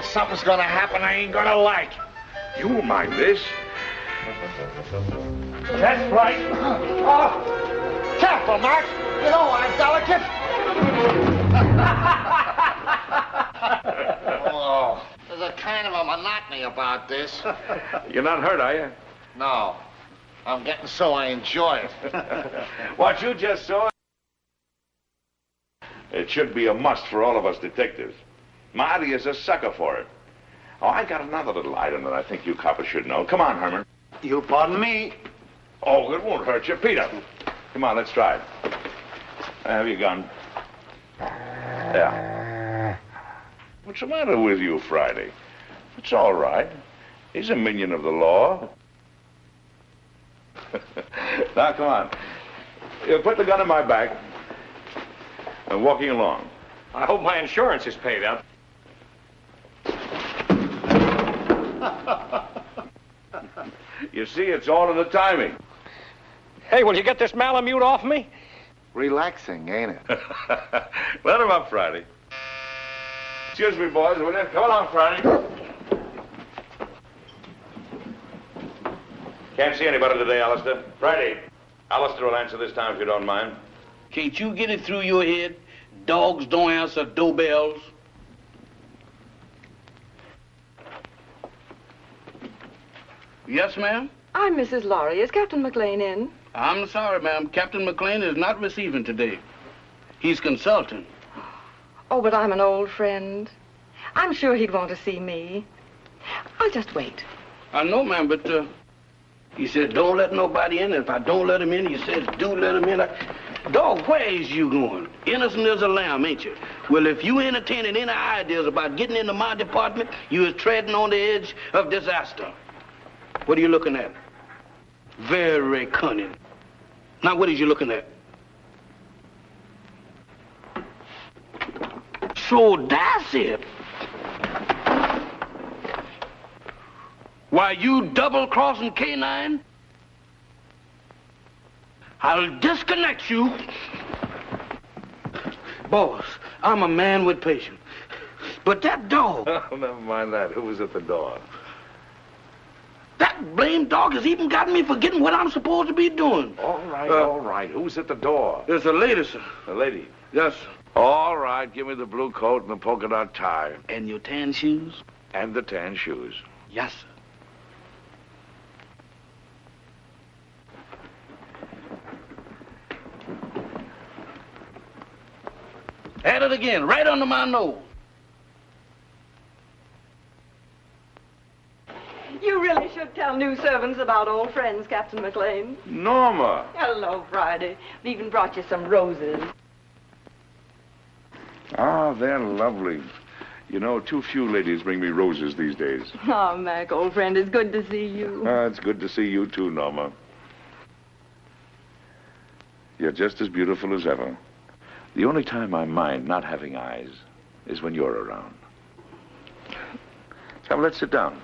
something's gonna happen I ain't gonna like. You won't mind this. That's right. Oh, careful, Max. You know I'm delicate. Oh, there's a kind of a monotony about this. You're not hurt, are you? No. I'm getting so I enjoy it. What you just saw, it should be a must for all of us detectives. Marty is a sucker for it. Oh, I got another little item that I think you coppers should know. Come on, Herman. You pardon me? Oh, it won't hurt you. Peter, come on, let's try it. Have your gun. Yeah. What's the matter with you, Friday? It's all right. He's a minion of the law. Now, come on. You put the gun in my back. I'm walking along. I hope my insurance is paid up. You see, it's all in the timing. Hey, will you get this Malamute off me? Relaxing, ain't it? Let him up, Friday. Excuse me, boys, will you? Come along, Friday. Can't see anybody today, Alistair. Friday. Alistair will answer this time if you don't mind. Can't you get it through your head? Dogs don't answer doorbells. Yes, ma'am? I'm Mrs. Lawry. Is Captain Maclain in? I'm sorry, ma'am. Captain Maclain is not receiving today. He's consulting. Oh, but I'm an old friend. I'm sure he'd want to see me. I'll just wait. I know, ma'am, but he said don't let nobody in. If I don't let him in, he says do let him in. Dog, where is you going? Innocent as a lamb, ain't you? Well, if you entertaining any ideas about getting into my department, you is treading on the edge of disaster. What are you looking at? Very cunning. Now, what is you looking at? So that's it. Why, you double-crossing canine? I'll disconnect you. Boss, I'm a man with patience. But that dog... Oh, never mind that. Who was at the door? That blamed dog has even got me forgetting what I'm supposed to be doing. All right, all right. Who's at the door? There's a lady, sir. The lady? Yes, sir. All right, give me the blue coat and the polka dot tie. And your tan shoes? And the tan shoes. Yes, sir. At it again, right under my nose. You really should tell new servants about old friends, Captain Maclain. Norma! Hello, Friday. We even brought you some roses. Ah, they're lovely. You know, too few ladies bring me roses these days. Oh, Mac, old friend, it's good to see you. It's good to see you too, Norma. You're just as beautiful as ever. The only time I mind not having eyes is when you're around. Come, let's sit down.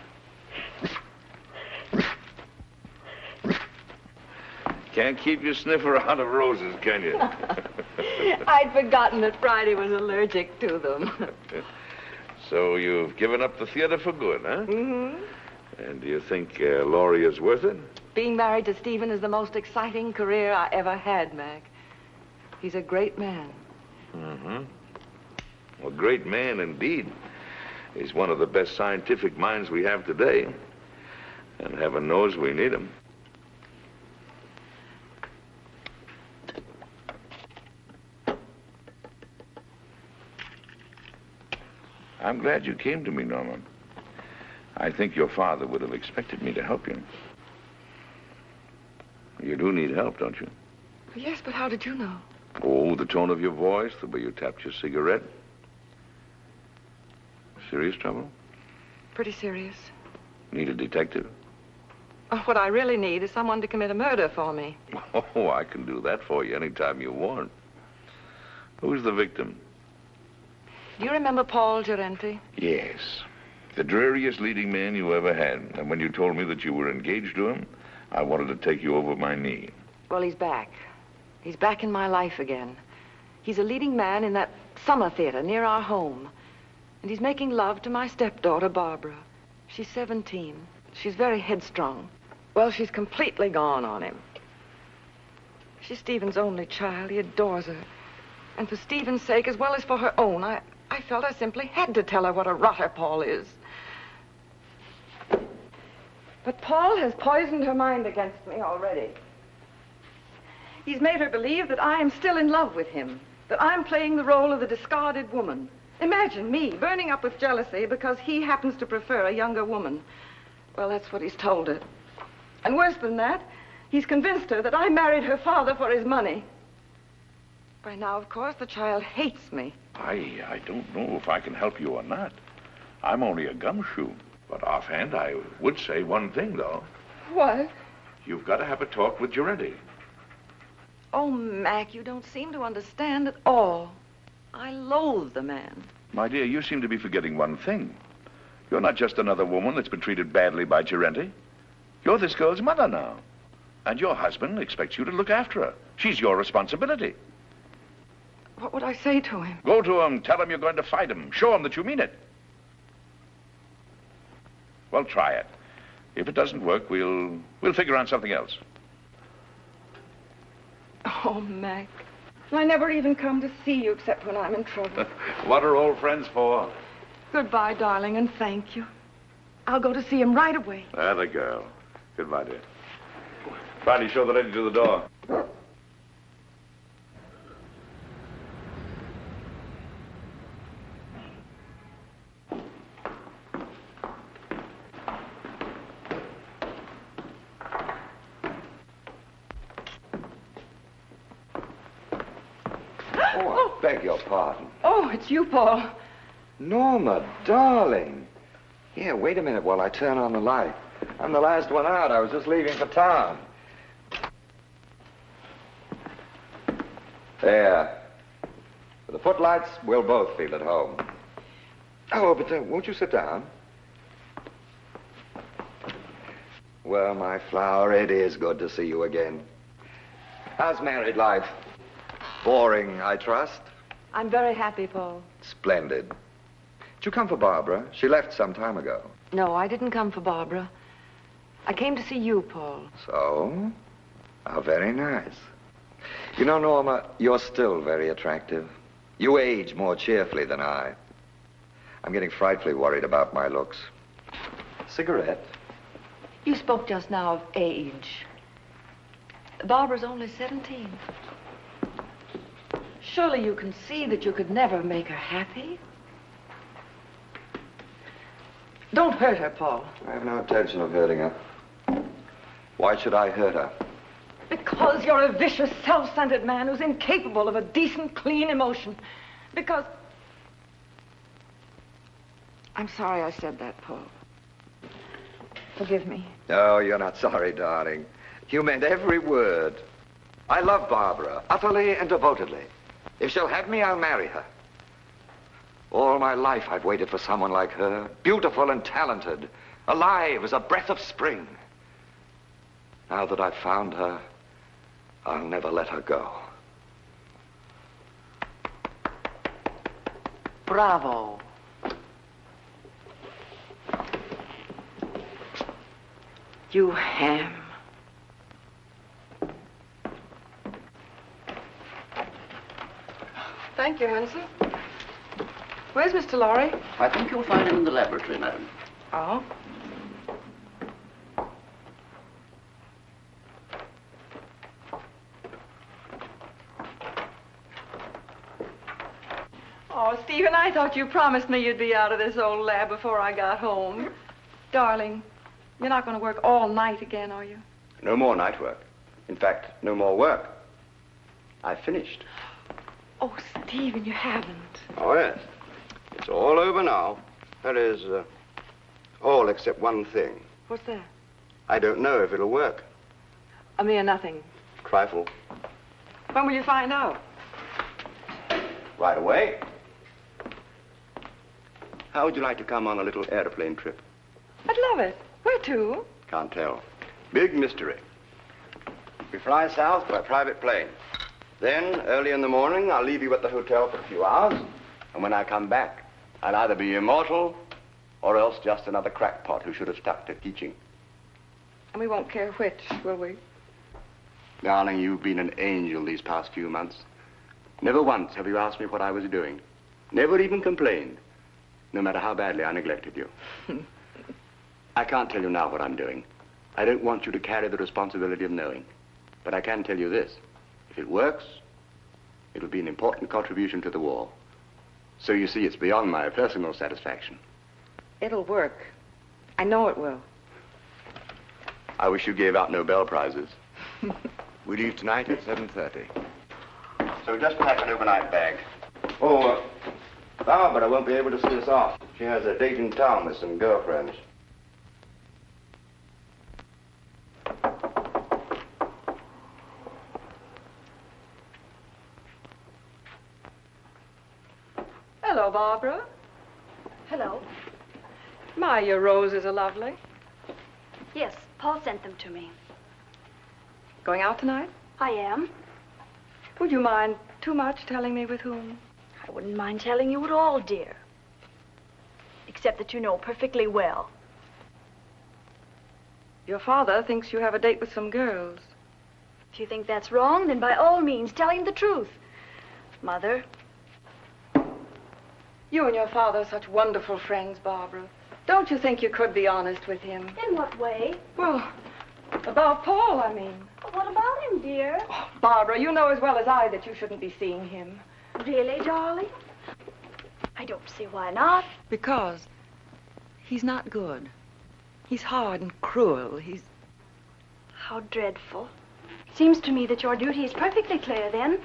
Can't keep your sniffer out of roses, can you? I'd forgotten that Friday was allergic to them. So you've given up the theater for good, huh? Mm-hmm. And do you think Lawry is worth it? Being married to Stephen is the most exciting career I ever had, Mac. He's a great man. A great man indeed. He's one of the best scientific minds we have today. And heaven knows we need him. I'm glad you came to me, Norma. I think your father would have expected me to help you. You do need help, don't you? Yes, but how did you know? Oh, the tone of your voice, the way you tapped your cigarette. Serious trouble? Pretty serious. Need a detective? Oh, what I really need is someone to commit a murder for me. Oh, I can do that for you anytime you want. Who's the victim? Do you remember Paul Gerente? Yes. The dreariest leading man you ever had. And when you told me that you were engaged to him, I wanted to take you over my knee. Well, he's back. He's back in my life again. He's a leading man in that summer theater near our home. And he's making love to my stepdaughter, Barbara. She's 17. She's very headstrong. Well, she's completely gone on him. She's Stephen's only child. He adores her. And for Stephen's sake, as well as for her own, I felt I simply had to tell her what a rotter Paul is. But Paul has poisoned her mind against me already. He's made her believe that I am still in love with him, that I'm playing the role of the discarded woman. Imagine me burning up with jealousy because he happens to prefer a younger woman. Well, that's what he's told her. And worse than that, he's convinced her that I married her father for his money. By now, of course, the child hates me. I don't know if I can help you or not. I'm only a gumshoe. But offhand, I would say one thing, though. What? You've got to have a talk with Gerente. Oh, Mac, you don't seem to understand at all. I loathe the man. My dear, you seem to be forgetting one thing. You're not just another woman that's been treated badly by Gerente. You're this girl's mother now. And your husband expects you to look after her. She's your responsibility. What would I say to him? Go to him, tell him you're going to fight him. Show him that you mean it. Well, try it. If it doesn't work, we'll figure on something else. Oh, Mac. I never even come to see you except when I'm in trouble. What are old friends for? Goodbye, darling, and thank you. I'll go to see him right away. The girl. Goodbye, dear. Friday, show the lady to the door. Oh, I beg your pardon. Oh, it's you, Paul. Norma, darling. Here, wait a minute while I turn on the light. I'm the last one out. I was just leaving for town. There. With the footlights, we'll both feel at home. Oh, but won't you sit down? Well, my flower, it is good to see you again. How's married life? Boring, I trust? I'm very happy, Paul. Splendid. Did you come for Barbara? She left some time ago. No, I didn't come for Barbara. I came to see you, Paul. So? How very nice. You know, Norma, you're still very attractive. You age more cheerfully than I. I'm getting frightfully worried about my looks. Cigarette? You spoke just now of age. Barbara's only 17. Surely you can see that you could never make her happy. Don't hurt her, Paul. I have no intention of hurting her. Why should I hurt her? Because you're a vicious, self-centered man who's incapable of a decent, clean emotion. Because... I'm sorry I said that, Paul. Forgive me. No, you're not sorry, darling. You meant every word. I love Barbara, utterly and devotedly. If she'll have me, I'll marry her. All my life I've waited for someone like her, beautiful and talented, alive as a breath of spring. Now that I've found her, I'll never let her go. Bravo. You ham. Thank you, Hanson. Where's Mr. Lawry? I think you'll find him in the laboratory, madam. Oh? Oh, Stephen, I thought you promised me you'd be out of this old lab before I got home. Darling, you're not going to work all night again, are you? No more night work. In fact, no more work. I've finished. Oh, Stephen, you haven't. Oh, yes. It's all over now. That is, all except one thing. What's that? I don't know if it'll work. A mere nothing. Trifle. When will you find out? Right away. How would you like to come on a little airplane trip? I'd love it. Where to? Can't tell. Big mystery. We fly south by private plane. Then, early in the morning, I'll leave you at the hotel for a few hours. And when I come back, I'll either be immortal or else just another crackpot who should have stuck to teaching. And we won't care which, will we? Darling, you've been an angel these past few months. Never once have you asked me what I was doing. Never even complained, no matter how badly I neglected you. I can't tell you now what I'm doing. I don't want you to carry the responsibility of knowing. But I can tell you this. If it works, it will be an important contribution to the war. So you see, it's beyond my personal satisfaction. It'll work. I know it will. I wish you gave out Nobel Prizes. We leave tonight at 7:30. So just pack an overnight bag. Oh, Barbara won't be able to see us off. She has a date in town with some girlfriends. Hello, Barbara. Hello. My, your roses are lovely. Yes, Paul sent them to me. Going out tonight? I am. Would you mind too much telling me with whom? I wouldn't mind telling you at all, dear. Except that you know perfectly well. Your father thinks you have a date with some girls. If you think that's wrong, then by all means, tell him the truth. Mother. You and your father are such wonderful friends, Barbara. Don't you think you could be honest with him? In what way? Well, about Paul, I mean. What about him, dear? Oh, Barbara, you know as well as I that you shouldn't be seeing him. Really, darling? I don't see why not. Because he's not good. He's hard and cruel. He's... How dreadful. Seems to me that your duty is perfectly clear, then.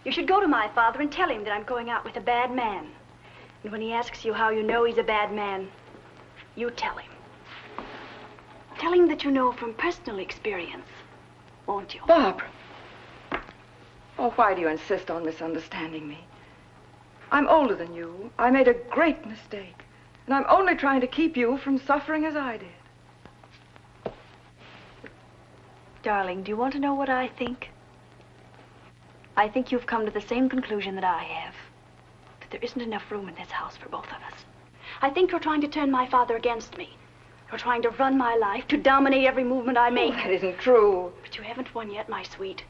You should go to my father and tell him that I'm going out with a bad man. And when he asks you how you know he's a bad man, you tell him. Tell him that you know from personal experience, won't you? Barbara. Oh, why do you insist on misunderstanding me? I'm older than you. I made a great mistake. And I'm only trying to keep you from suffering as I did. Darling, do you want to know what I think? I think you've come to the same conclusion that I have. That there isn't enough room in this house for both of us. I think you're trying to turn my father against me. You're trying to run my life, to dominate every movement I make. Oh, that isn't true. But you haven't won yet, my sweet.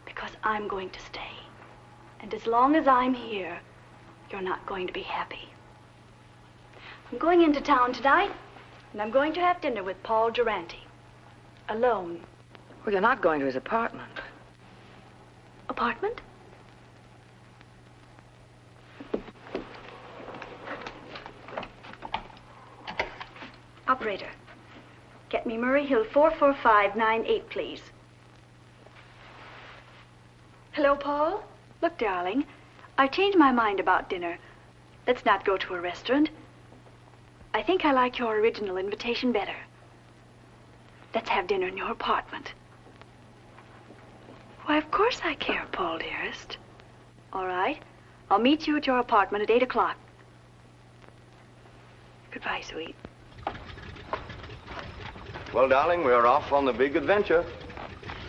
Because I'm going to stay. And as long as I'm here, you're not going to be happy. I'm going into town tonight, and I'm going to have dinner with Paul Gerente. Alone. Well, you're not going to his apartment. Apartment? Operator, get me Murray Hill 44598, please. Hello, Paul? Look, darling, I've changed my mind about dinner. Let's not go to a restaurant. I think I like your original invitation better. Let's have dinner in your apartment. Why, of course I care, Paul, dearest. All right. I'll meet you at your apartment at 8 o'clock. Goodbye, sweet. Well, darling, we're off on the big adventure.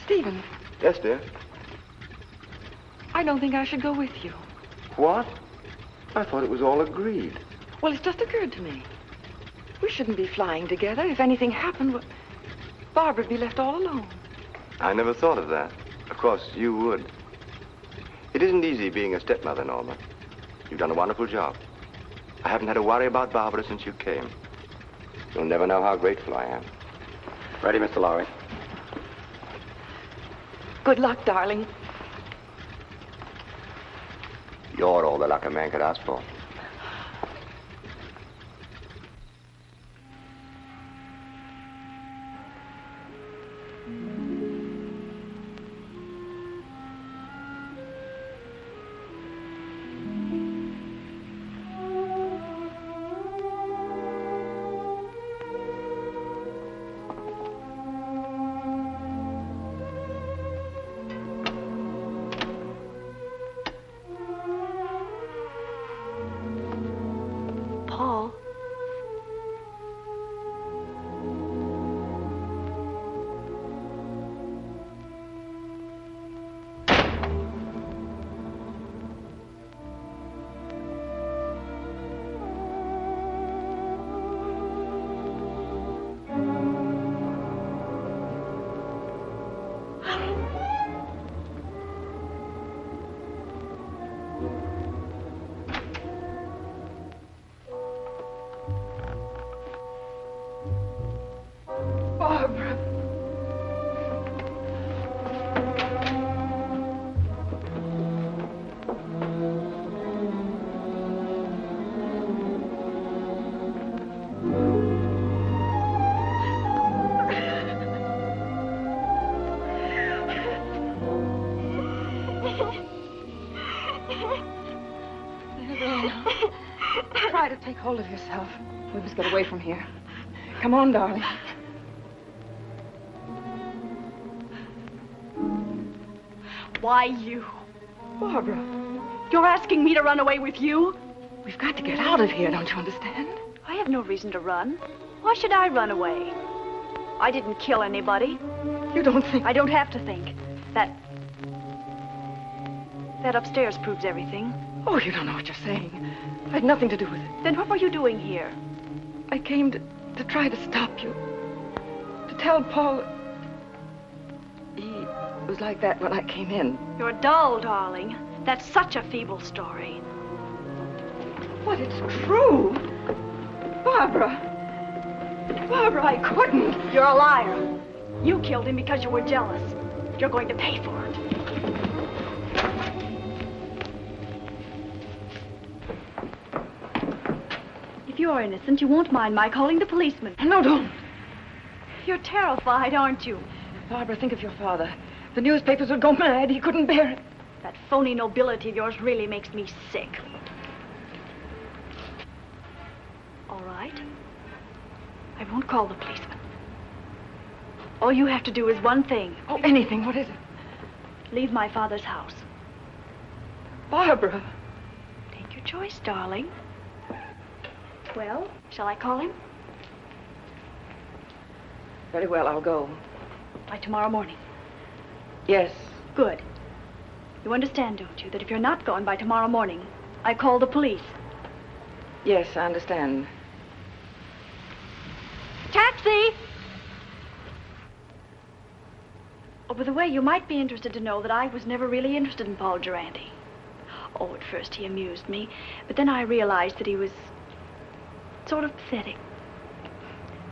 Stephen, Yes, dear. I don't think I should go with you. What? I thought it was all agreed. Well, it's just occurred to me. We shouldn't be flying together. If anything happened, well, Barbara'd be left all alone. I never thought of that. Of course, you would. It isn't easy being a stepmother, Norma. You've done a wonderful job. I haven't had to worry about Barbara since you came. You'll never know how grateful I am. Ready, Mr. Lawry? Good luck, darling. You're all the luck a man could ask for. Barbara. Try to take hold of yourself. We must get away from here. Come on, darling. Why you? Barbara, You're asking me to run away with you? we've got to get out of here, don't you understand? I have no reason to run. Why should I run away? I didn't kill anybody. You don't think... I don't have to think. That upstairs proves everything. Oh, you don't know what you're saying. I had nothing to do with it. Then what were you doing here? I came to try to stop you. To tell Paul... He was like that when I came in. You're dull, darling. That's such a feeble story. But it's true. Barbara. Barbara, I couldn't. You're a liar. You killed him because you were jealous. You're going to pay for it. If you're innocent, you won't mind my calling the policeman. No, don't. You're terrified, aren't you? Barbara, think of your father. The newspapers would go mad. He couldn't bear it. That phony nobility of yours really makes me sick. All right. I won't call the policeman. All you have to do is one thing. Oh, anything. What is it? Leave my father's house. Barbara. Take your choice, darling. Well, shall I call him? Very well, I'll go. By tomorrow morning. Yes. Good. You understand, don't you, that if you're not gone by tomorrow morning, I call the police? Yes, I understand. Taxi! Oh, by the way, you might be interested to know that I was never really interested in Paul Gerente. Oh, at first he amused me, but then I realized that he was sort of pathetic.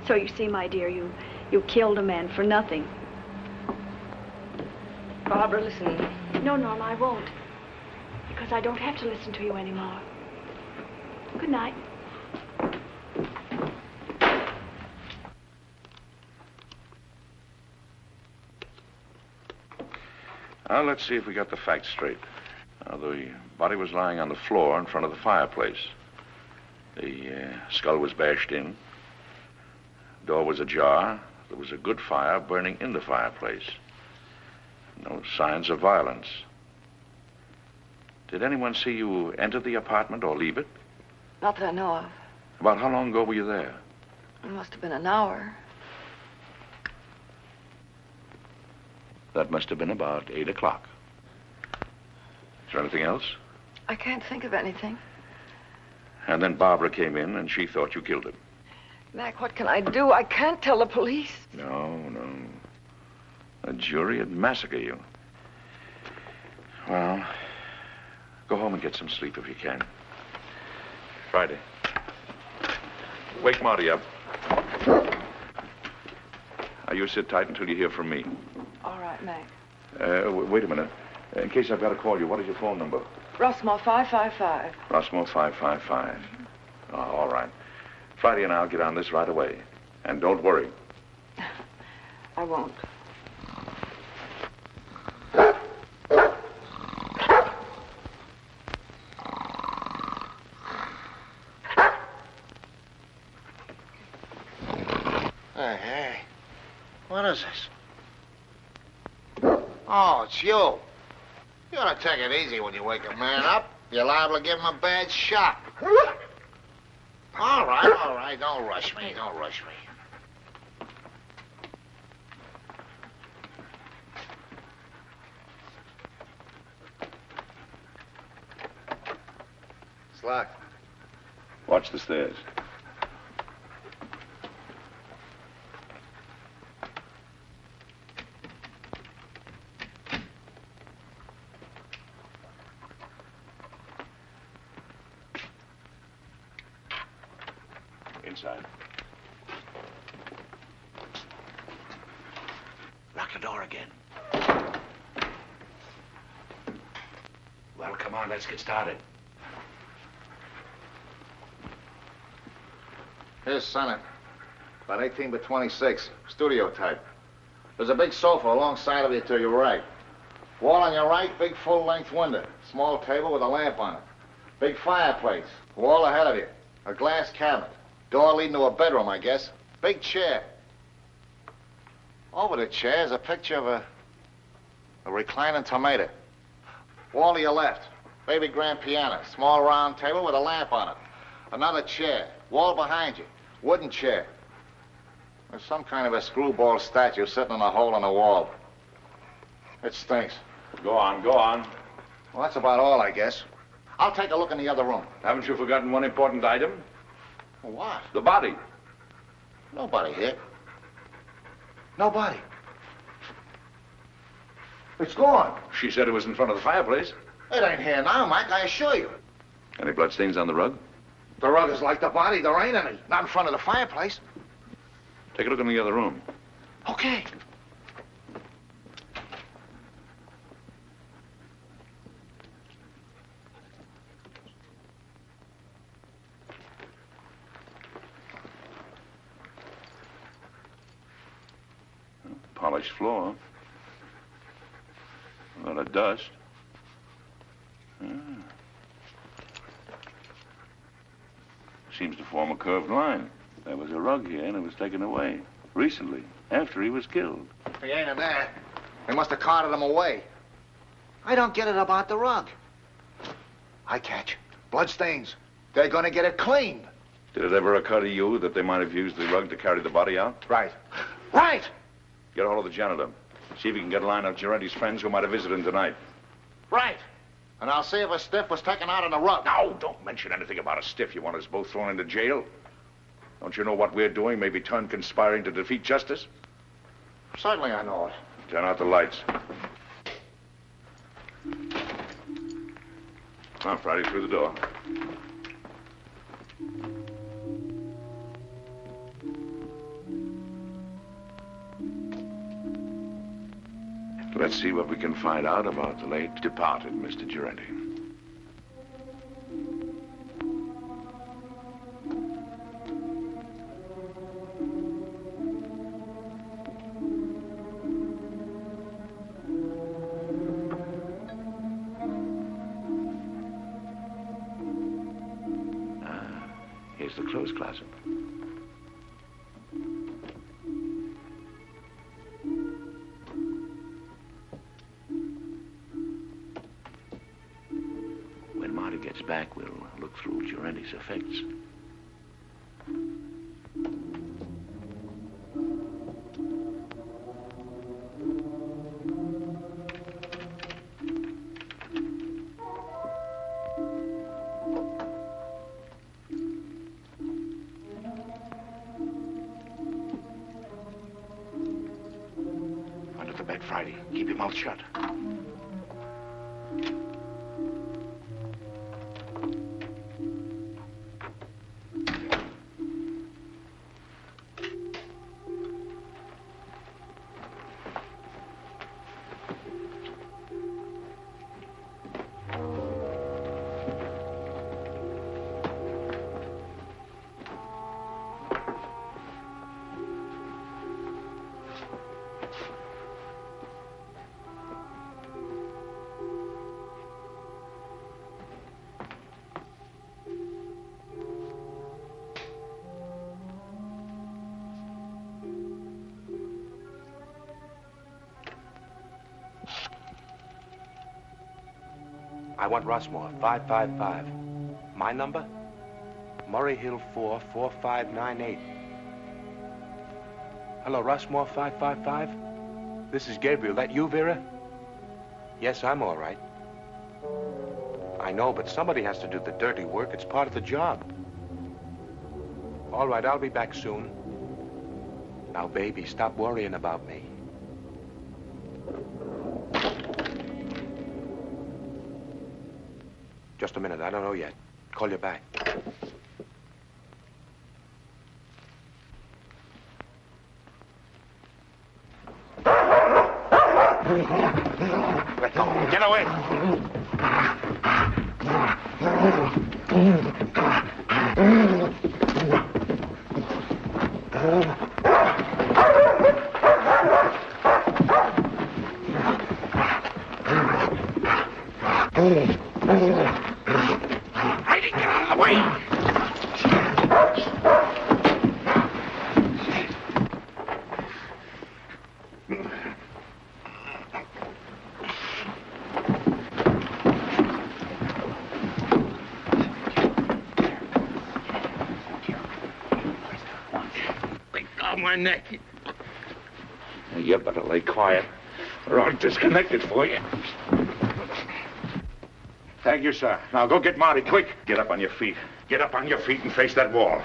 So you see, my dear, you killed a man for nothing. Barbara, listen. No, Norma, I won't. Because I don't have to listen to you anymore. Good night. Now, let's see if we got the facts straight. The body was lying on the floor in front of the fireplace. The skull was bashed in. Door was ajar. There was a good fire burning in the fireplace. No signs of violence. Did anyone see you enter the apartment or leave it? Not that I know of. About how long ago were you there? It must have been an hour. That must have been about 8 o'clock. Is there anything else? I can't think of anything. And then Barbara came in and she thought you killed him. Mac, what can I do? I can't tell the police. No. A jury would massacre you. Well, go home and get some sleep if you can. Friday. Wake Marty up. Now, you sit tight until you hear from me. All right, Mac. Wait a minute. In case I've got to call you, what is your phone number? Rossmore 555. Rossmore 555. Oh, all right. Friday and I'll get on this right away. And don't worry. I won't. Hey. What is this? Oh, it's you. You ought to take it easy when you wake a man up. You're liable to give him a bad shock. All right. Don't rush me. It's locked. Watch the stairs. inside. Lock the door again. Well, come on, let's get started. Here's Senate. About 18 by 26. Studio type. There's a big sofa alongside of you to your right. Wall on your right, big full-length window. Small table with a lamp on it. Big fireplace. Wall ahead of you. A glass cabinet. Door leading to a bedroom, I guess. Big chair. Over the chair is a picture of a reclining tomato. Wall to your left. Baby grand piano. Small round table with a lamp on it. Another chair. Wall behind you. Wooden chair. There's some kind of a screwball statue sitting in a hole in the wall. It stinks. Go on, go on. Well, that's about all, I guess. I'll take a look in the other room. Haven't you forgotten one important item? What? The body. Nobody here. Nobody. It's gone. She said it was in front of the fireplace. It ain't here now, Mike, I assure you. Any bloodstains on the rug? The rug is like the body. There ain't any. Not in front of the fireplace. Take a look in the other room. Okay. Polished floor. A lot of dust. Seems to form a curved line. There was a rug here and it was taken away. Recently, after he was killed. He ain't in there. They must have carted him away. I don't get it about the rug. I catch. Bloodstains. They're gonna get it cleaned. Did it ever occur to you that they might have used the rug to carry the body out? Right. Right! Get a hold of the janitor. See if you can get a line of Gerente's friends who might have visited him tonight. Right. And I'll see if a stiff was taken out on the rug. No, don't mention anything about a stiff. You want us both thrown into jail? Don't you know what we're doing may be turned conspiring to defeat justice? Certainly I know it. Turn out the lights. Now, Friday, through the door. Let's see what we can find out about the late departed Mr. Gerente. Here's the clothes closet. When Marty gets back, we'll look through Gerente's effects. Friday, keep your mouth shut. I want Rossmore, 555. My number? Murray Hill 4, 4598. Hello, Rossmore, 555? This is Gabriel. That you, Vera? Yes, I'm all right. I know, but somebody has to do the dirty work. It's part of the job. All right, I'll be back soon. Now, baby, stop worrying about me. Just a minute, I don't know yet. Call you back. Get away. Heidi, get out of the way! My neck. You better lay quiet, or I'll disconnect it for you. Thank you, sir. Now go get Marty, quick. Get up on your feet. Get up on your feet and face that wall.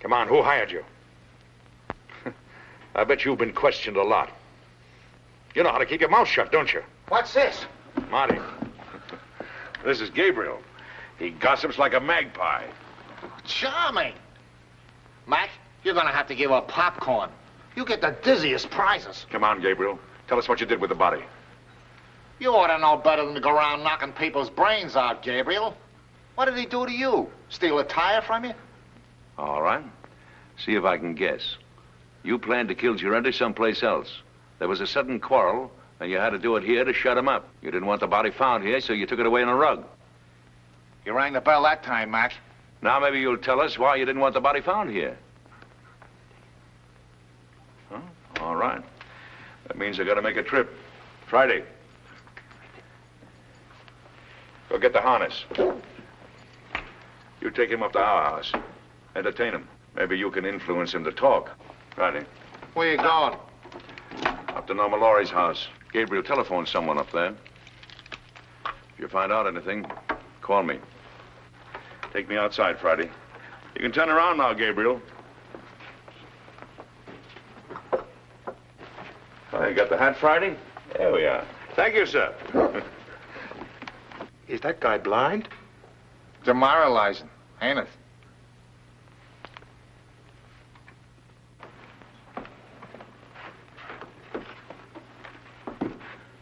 Come on, who hired you? I bet you've been questioned a lot. You know how to keep your mouth shut, don't you? What's this? Marty, this is Gabriel. He gossips like a magpie. Charming. Mac, you're gonna have to give up popcorn. You get the dizziest prizes. Come on, Gabriel. Tell us what you did with the body. You ought to know better than to go around knocking people's brains out, Gabriel. What did he do to you? Steal a tire from you? All right. See if I can guess. You planned to kill Gerente someplace else. There was a sudden quarrel, and you had to do it here to shut him up. You didn't want the body found here, so you took it away in a rug. You rang the bell that time, Mac. Now maybe you'll tell us why you didn't want the body found here. Huh? All right. That means I gotta make a trip. Friday. Go get the harness. You take him up to our house. Entertain him. Maybe you can influence him to talk. Friday. Where you going? Up to Norma Lawry's house. Gabriel telephoned someone up there. If you find out anything, call me. Take me outside, Friday. You can turn around now, Gabriel. Oh, you got the hat, Friday? There we are. Thank you, sir. Is that guy blind? Demoralizing, ain't it?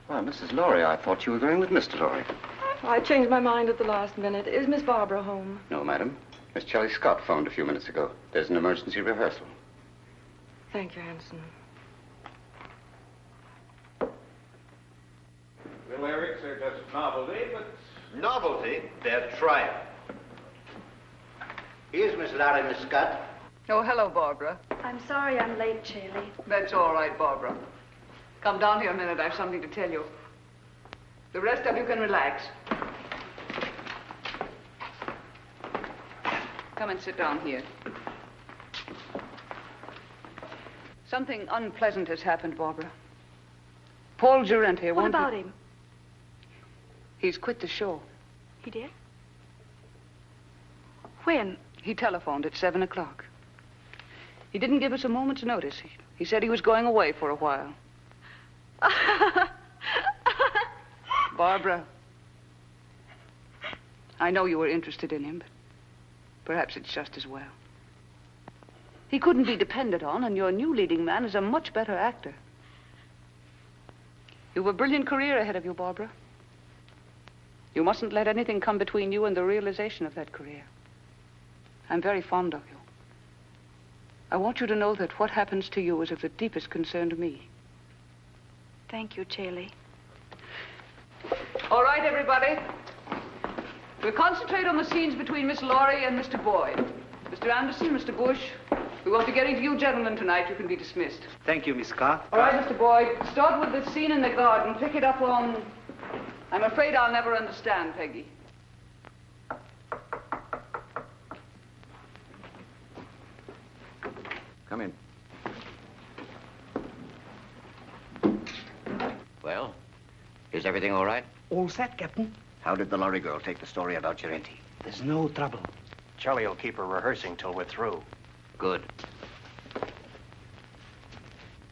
Well, Mrs. Lawry, I thought you were going with Mr. Lawry. I changed my mind at the last minute. Is Miss Barbara home? No, madam. Miss Charlie Scott phoned a few minutes ago. There's an emergency rehearsal. Thank you, Hanson. The lyrics are just novelty, but... Novelty? They're trial. Here's Miss Lawry, Miss Scott. Oh, hello, Barbara. I'm sorry I'm late, Charlie. That's all right, Barbara. Come down here a minute. I have something to tell you. The rest of you can relax. Come and sit down here. Something unpleasant has happened, Barbara. Paul Gerente What about him? He's quit the show. He did? When? He telephoned at 7 o'clock. He didn't give us a moment's notice. He said he was going away for a while. Barbara, I know you were interested in him, but perhaps it's just as well. He couldn't be depended on, and your new leading man is a much better actor. You have a brilliant career ahead of you, Barbara. You mustn't let anything come between you and the realization of that career. I'm very fond of you. I want you to know that what happens to you is of the deepest concern to me. Thank you, Charlie. All right, everybody. We'll concentrate on the scenes between Miss Lawry and Mr. Boyd. Mr. Anderson, Mr. Bush, we won't be getting to you gentlemen tonight. You can be dismissed. Thank you, Miss Scott. All right, Mr. Boyd, start with the scene in the garden. Pick it up on... I'm afraid I'll never understand, Peggy. Come in. Well, is everything all right? All set, Captain. How did the Lawry girl take the story about Gerente? There's no trouble. Charlie will keep her rehearsing till we're through. Good.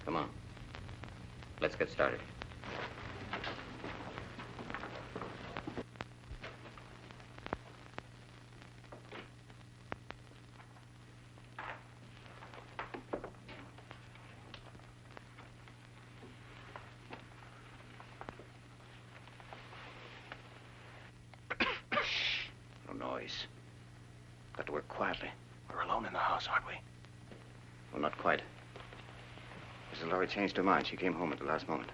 Come on. Let's get started. voice. Got to work quietly. We're alone in the house, aren't we? Well, not quite. Mrs. Lawry changed her mind. She came home at the last moment.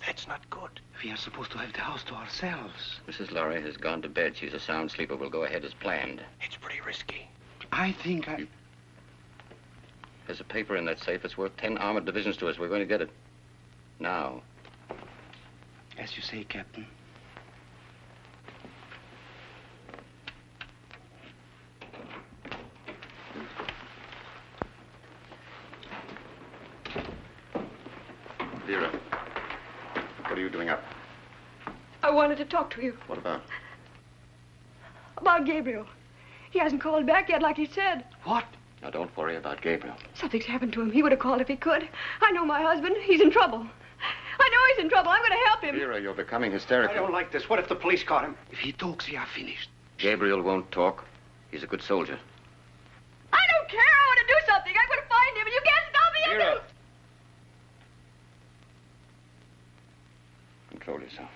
That's not good. We are supposed to have the house to ourselves. Mrs. Lawry has gone to bed. She's a sound sleeper. We'll go ahead as planned. It's pretty risky. I think There's a paper in that safe. It's worth 10 armored divisions to us. We're going to get it. Now. As you say, Captain. Vera, what are you doing up? I wanted to talk to you What about? about Gabriel. He hasn't called back yet like he said. What? Now, don't worry about Gabriel. Something's happened to him. He would have called if he could. I know my husband. He's in trouble. I know he's in trouble. I'm going to help him. Vera, you're becoming hysterical. I don't like this. What if the police caught him? If he talks, we are finished. Gabriel won't talk. He's a good soldier. I don't care. I want to do something. I'm going to find him, and you can't stop me. Vera! Control yourself.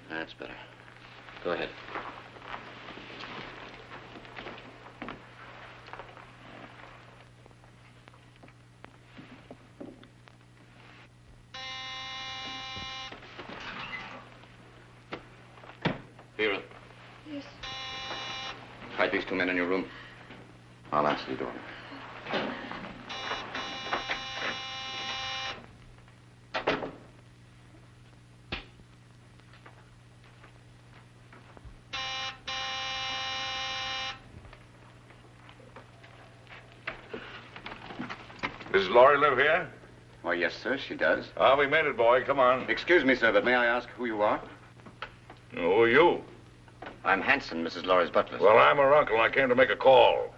That's better. Go ahead. Vera. Yes. Hide these two men in your room. I'll answer the door. Does Lawry live here? Why, yes, sir, she does. Ah, we made it, boy. Come on. Excuse me, sir, but may I ask who you are? Who are you? I'm Hanson, Mrs. Lawry's butler. Well, I'm her uncle. I came to make a call.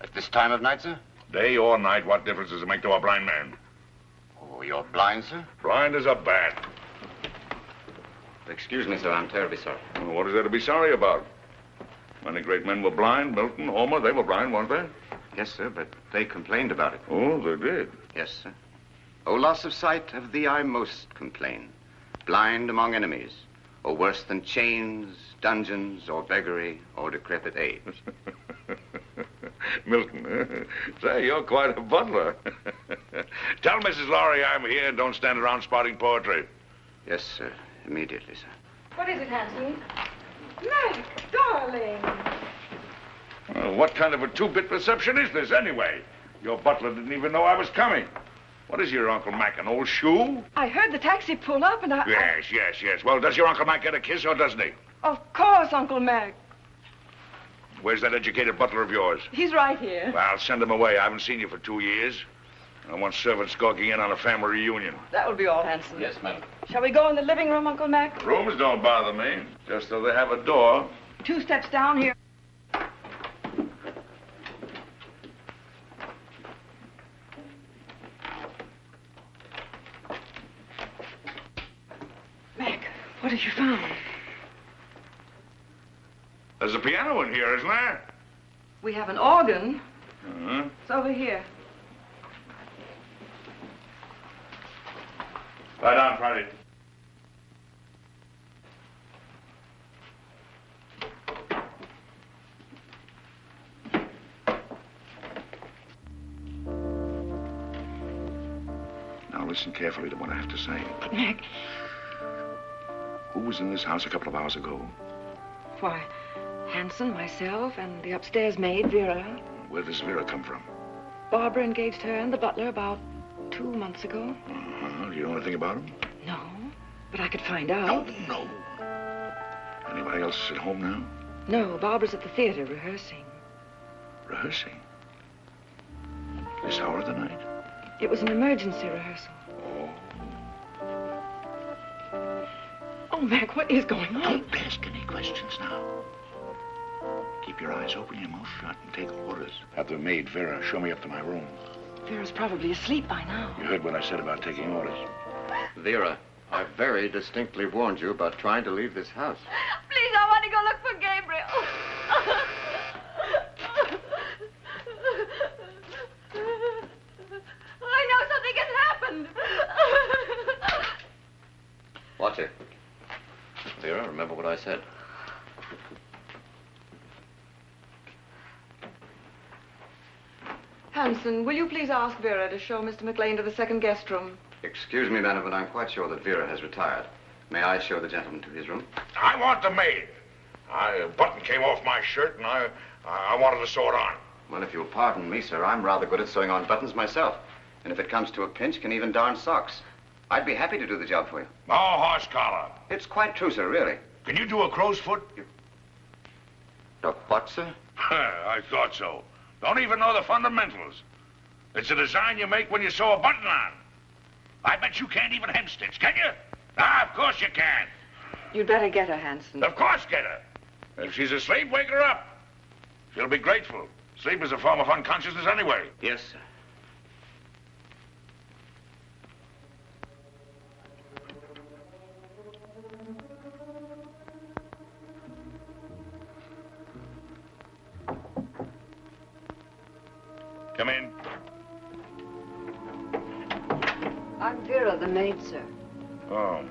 At this time of night, sir? Day or night, what difference does it make to a blind man? Oh, you're blind, sir? Blind as a bat. Excuse me, sir, I'm terribly sorry. Well, what is there to be sorry about? Many great men were blind. Milton, Homer, they were blind, weren't they? Yes, sir, but they complained about it. Oh, they did? Yes, sir. Oh, loss of sight, of thee I most complain. Blind among enemies, or worse than chains, dungeons, or beggary, or decrepit age. Milton, say, you're quite a butler. Tell Mrs. Lawry I'm here and don't stand around spouting poetry. Yes, sir. Immediately, sir. What is it, Hanson? Mac, darling. What kind of a two-bit reception is this, anyway? Your butler didn't even know I was coming. What is your Uncle Mac, an old shoe? I heard the taxi pull up and I... Yes. Well, does your Uncle Mac get a kiss or doesn't he? Of course, Uncle Mac. Where's that educated butler of yours? He's right here. Well, send him away. I haven't seen you for 2 years. I don't want servants gawking in on a family reunion. That will be all, Hanson. Yes, madam. Shall we go in the living room, Uncle Mac? Rooms don't bother me, just so they have a door. 2 steps down here. Mac, what have you found? There's a piano in here, isn't there? We have an organ. Uh-huh. It's over here. Lie down, Friday. Now listen carefully to what I have to say. But, Mac... Who was in this house a couple of hours ago? Why, Hanson, myself, and the upstairs maid, Vera. Where does Vera come from? Barbara engaged her and the butler about 2 months ago. Uh-huh. You know anything about him? No, but I could find out. No. Anybody else at home now? No, Barbara's at the theater rehearsing. Rehearsing? This hour of the night? It was an emergency rehearsal. Oh, Mac, what is going on? Don't ask any questions now. Keep your eyes open, your mouth shut, and take orders. Have the maid, Vera, show me up to my room. Vera's probably asleep by now. You heard what I said about taking orders. Vera, I very distinctly warned you about trying to leave this house. Please, I want to go look for Gabriel. I know something has happened. Watch her. said. Hanson, will you please ask Vera to show Mr. Maclain to the second guest room? Excuse me, madam, but I'm quite sure that Vera has retired. May I show the gentleman to his room? I want the maid. A button came off my shirt, and I wanted to sew it on. Well, if you'll pardon me, sir, I'm rather good at sewing on buttons myself. And if it comes to a pinch, can even darn socks. I'd be happy to do the job for you. No horse collar. It's quite true, sir, really. Can you do a crow's foot? A what, sir? I thought so. Don't even know the fundamentals. It's a design you make when you sew a button on. I bet you can't even hem stitch, can you? Ah, of course you can. You'd better get her, Hanson. Of course get her. If she's asleep, wake her up. She'll be grateful. Sleep is a form of unconsciousness anyway. Yes, sir. Come in. I'm Vera, the maid, sir. Oh.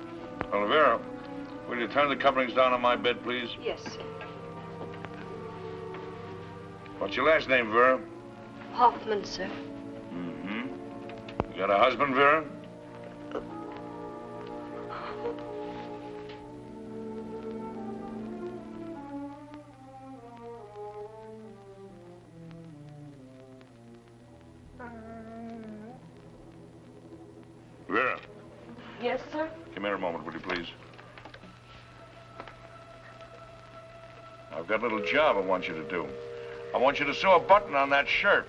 Well, Vera, will you turn the coverings down on my bed, please? Yes, sir. What's your last name, Vera? Hoffman, sir. Mm-hmm. You got a husband, Vera? Vera, Yes, sir? come here a moment, will you, please? I've got a little job I want you to do. I want you to sew a button on that shirt.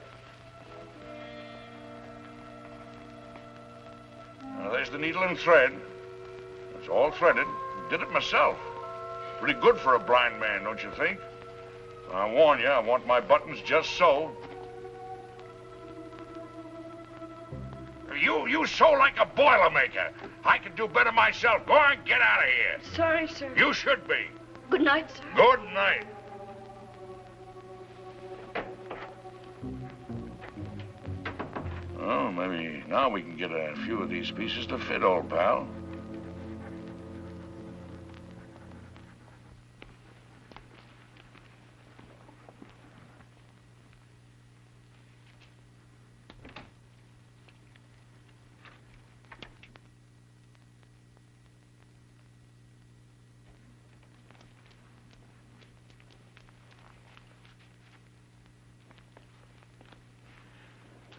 Now, there's the needle and thread. It's all threaded. Did it myself. Pretty good for a blind man, don't you think? I warn you, I want my buttons just so. You sew like a Boilermaker. I can do better myself. Go on, get out of here. Sorry, sir. You should be. Good night, sir. Good night. Well, maybe now we can get a few of these pieces to fit, old pal.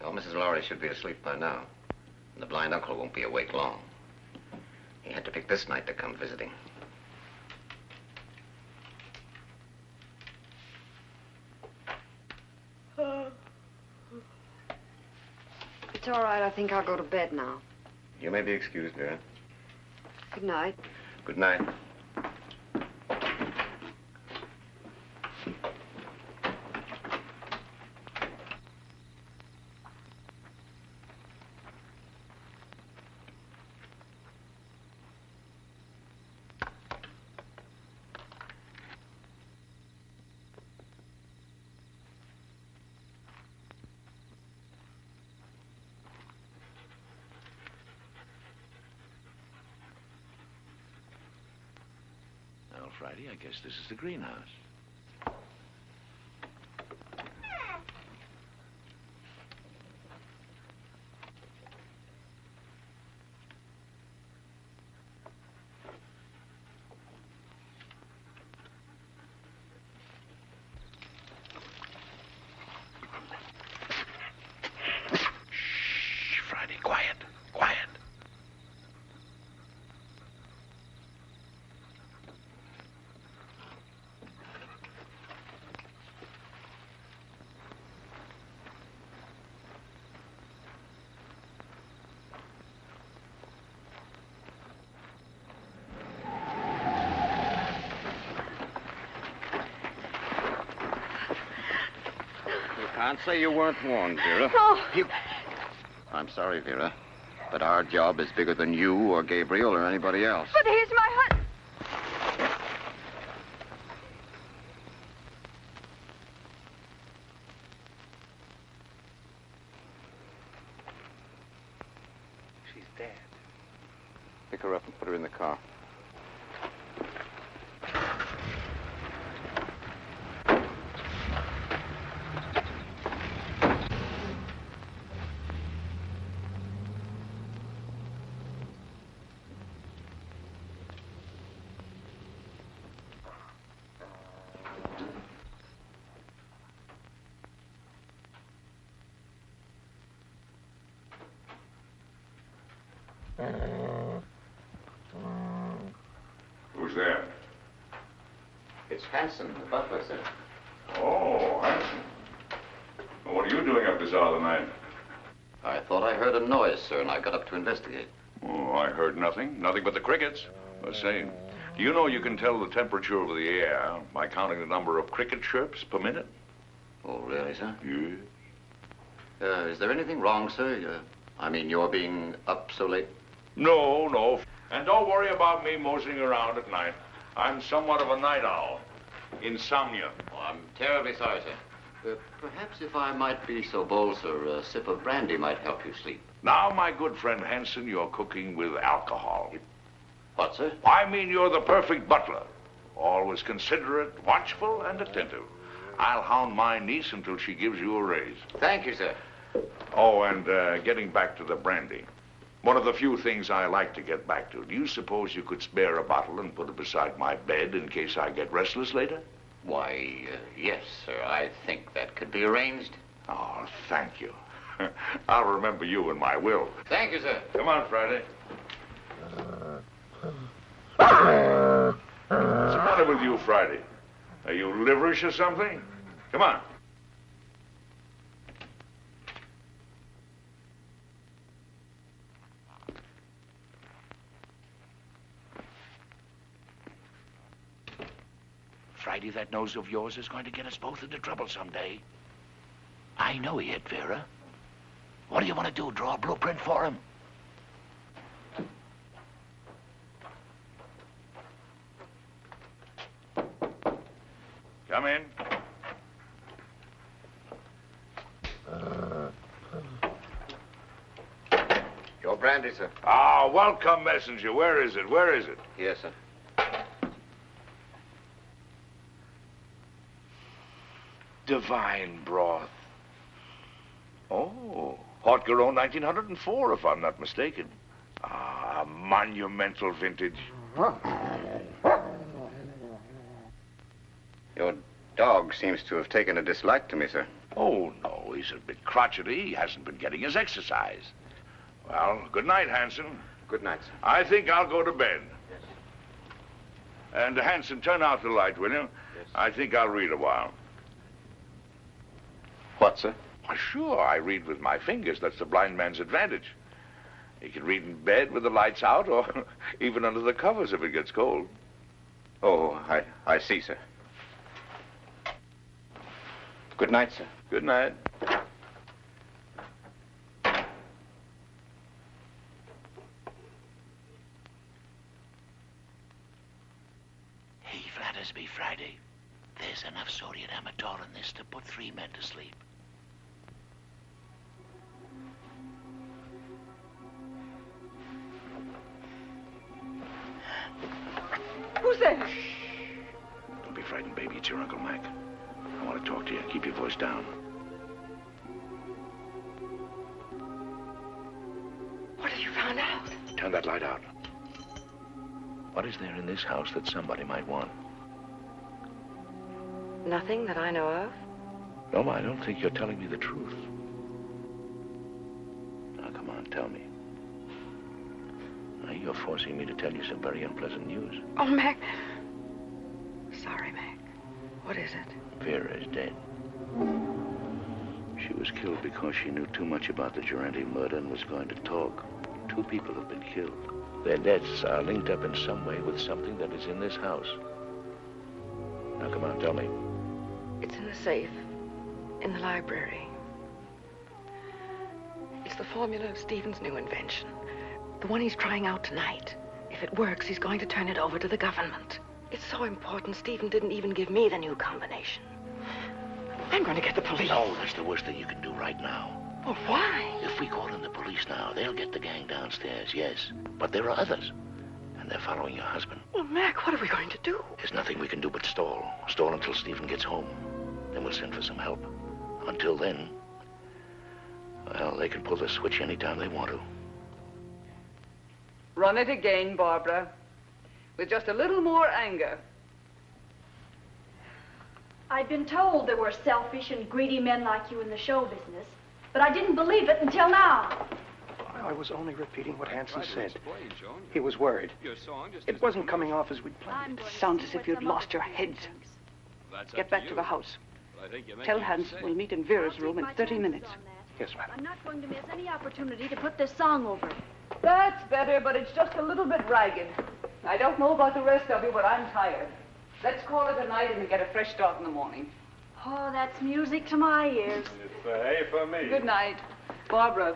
Well, Mrs. Lawry should be asleep by now. And the blind uncle won't be awake long. He had to pick this night to come visiting. It's all right. I think I'll go to bed now. You may be excused, Vera. Good night. Good night. Well, Friday, I guess this is the greenhouse. Shh, Friday, quiet, quiet. Can't say you weren't warned, Vera. Oh. I'm sorry, Vera, but our job is bigger than you or Gabriel or anybody else. But he's my husband. She's dead. Pick her up and put her in the car. It's Hanson, the butler, sir. Oh, Hanson. What are you doing up this hour of the night? I thought I heard a noise, sir, and I got up to investigate. Oh, I heard nothing. Nothing but the crickets. Let's see. Do you know you can tell the temperature of the air by counting the number of cricket chirps per minute? Oh, really, sir? Yes. Is there anything wrong, sir? I mean, you're being up so late? No, no. And don't worry about me moseying around at night. I'm somewhat of a night owl. Insomnia. Oh, I'm terribly sorry, sir. Perhaps if I might be so bold, sir, a sip of brandy might help you sleep. Now, my good friend Hanson, you're cooking with alcohol. What, sir? I mean, you're the perfect butler. Always considerate, watchful, and attentive. I'll hound my niece until she gives you a raise. Thank you, sir. Oh, and getting back to the brandy. One of the few things I like to get back to. Do you suppose you could spare a bottle and put it beside my bed in case I get restless later? Why, yes, sir. I think that could be arranged. Oh, thank you. I'll remember you in my will. Thank you, sir. Come on, Friday. What's the matter with you, Friday? Are you liverish or something? Come on. Friday, that nose of yours is going to get us both into trouble someday. I know it, Vera. What do you want to do, draw a blueprint for him? Come in. Your brandy, sir. Ah, welcome, messenger. Where is it? Where is it? Yes, sir. Divine broth. Oh, Haute-Garonne 1904, if I'm not mistaken. Ah, monumental vintage. Your dog seems to have taken a dislike to me, sir. Oh, no, he's a bit crotchety. He hasn't been getting his exercise. Well, good night, Hanson. Good night, sir. I think I'll go to bed. Yes. And, Hanson, turn out the light, will you? Yes. I think I'll read a while. What, sir? Why, sure, I read with my fingers. That's the blind man's advantage. He can read in bed with the lights out or even under the covers if it gets cold. Oh, I see, sir. Good night, sir. Good night. He flatters me, Friday. There's enough sodium amytal in this to put 3 men to sleep. Who's there? Don't be frightened, baby. It's your Uncle Mac. I want to talk to you. Keep your voice down. What have you found out? Turn that light out. What is there in this house that somebody might want? Nothing that I know of. No, I don't think you're telling me the truth. Now, come on, tell me. Now, you're forcing me to tell you some very unpleasant news. Oh, Mac. Sorry, Mac. What is it? Vera is dead. She was killed because she knew too much about the Gerente murder and was going to talk. 2 people have been killed. Their deaths are linked up in some way with something that is in this house. Now, come on, tell me. It's in the safe. In the library. It's the formula of Stephen's new invention. The one he's trying out tonight. If it works, he's going to turn it over to the government. It's so important, Stephen didn't even give me the new combination. I'm going to get the police. No, that's the worst thing you can do right now. Well, why? If we call in the police now, they'll get the gang downstairs, yes. But there are others. And they're following your husband. Well, Mac, what are we going to do? There's nothing we can do but stall. Stall until Stephen gets home. Then we'll send for some help. Until then, well, they can pull the switch anytime they want to. Run it again, Barbara. With just a little more anger. I'd been told there were selfish and greedy men like you in the show business, but I didn't believe it until now. I was only repeating what Hanson said. He was worried. It wasn't coming off as we'd planned. It sounds as if you'd lost your heads. Get back to the house. Tell Hans we'll meet in Vera's room in 30 minutes. Yes, madam. I'm not going to miss any opportunity to put this song over. That's better, but it's just a little bit ragged. I don't know about the rest of you, but I'm tired. Let's call it a night and get a fresh start in the morning. Oh, that's music to my ears. It's A for me. Good night. Barbara,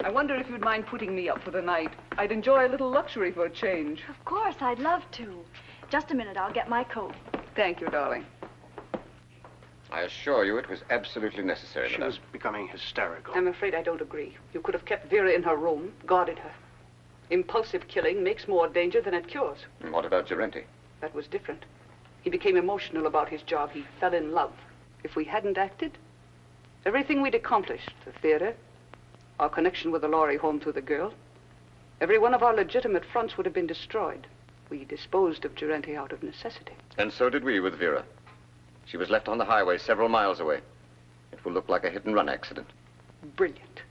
I wonder if you'd mind putting me up for the night. I'd enjoy a little luxury for a change. Of course, I'd love to. Just a minute, I'll get my coat. Thank you, darling. I assure you it was absolutely necessary, She madame. was becoming hysterical. I'm afraid I don't agree. You could have kept Vera in her room, guarded her. Impulsive killing makes more danger than it cures. And what about Gerente? That was different. He became emotional about his job. He fell in love. If we hadn't acted, everything we'd accomplished, the theater, our connection with the Lawry home through the girl, every one of our legitimate fronts would have been destroyed. We disposed of Gerente out of necessity. And so did we with Vera. She was left on the highway several miles away. It will look like a hit-and-run accident. Brilliant.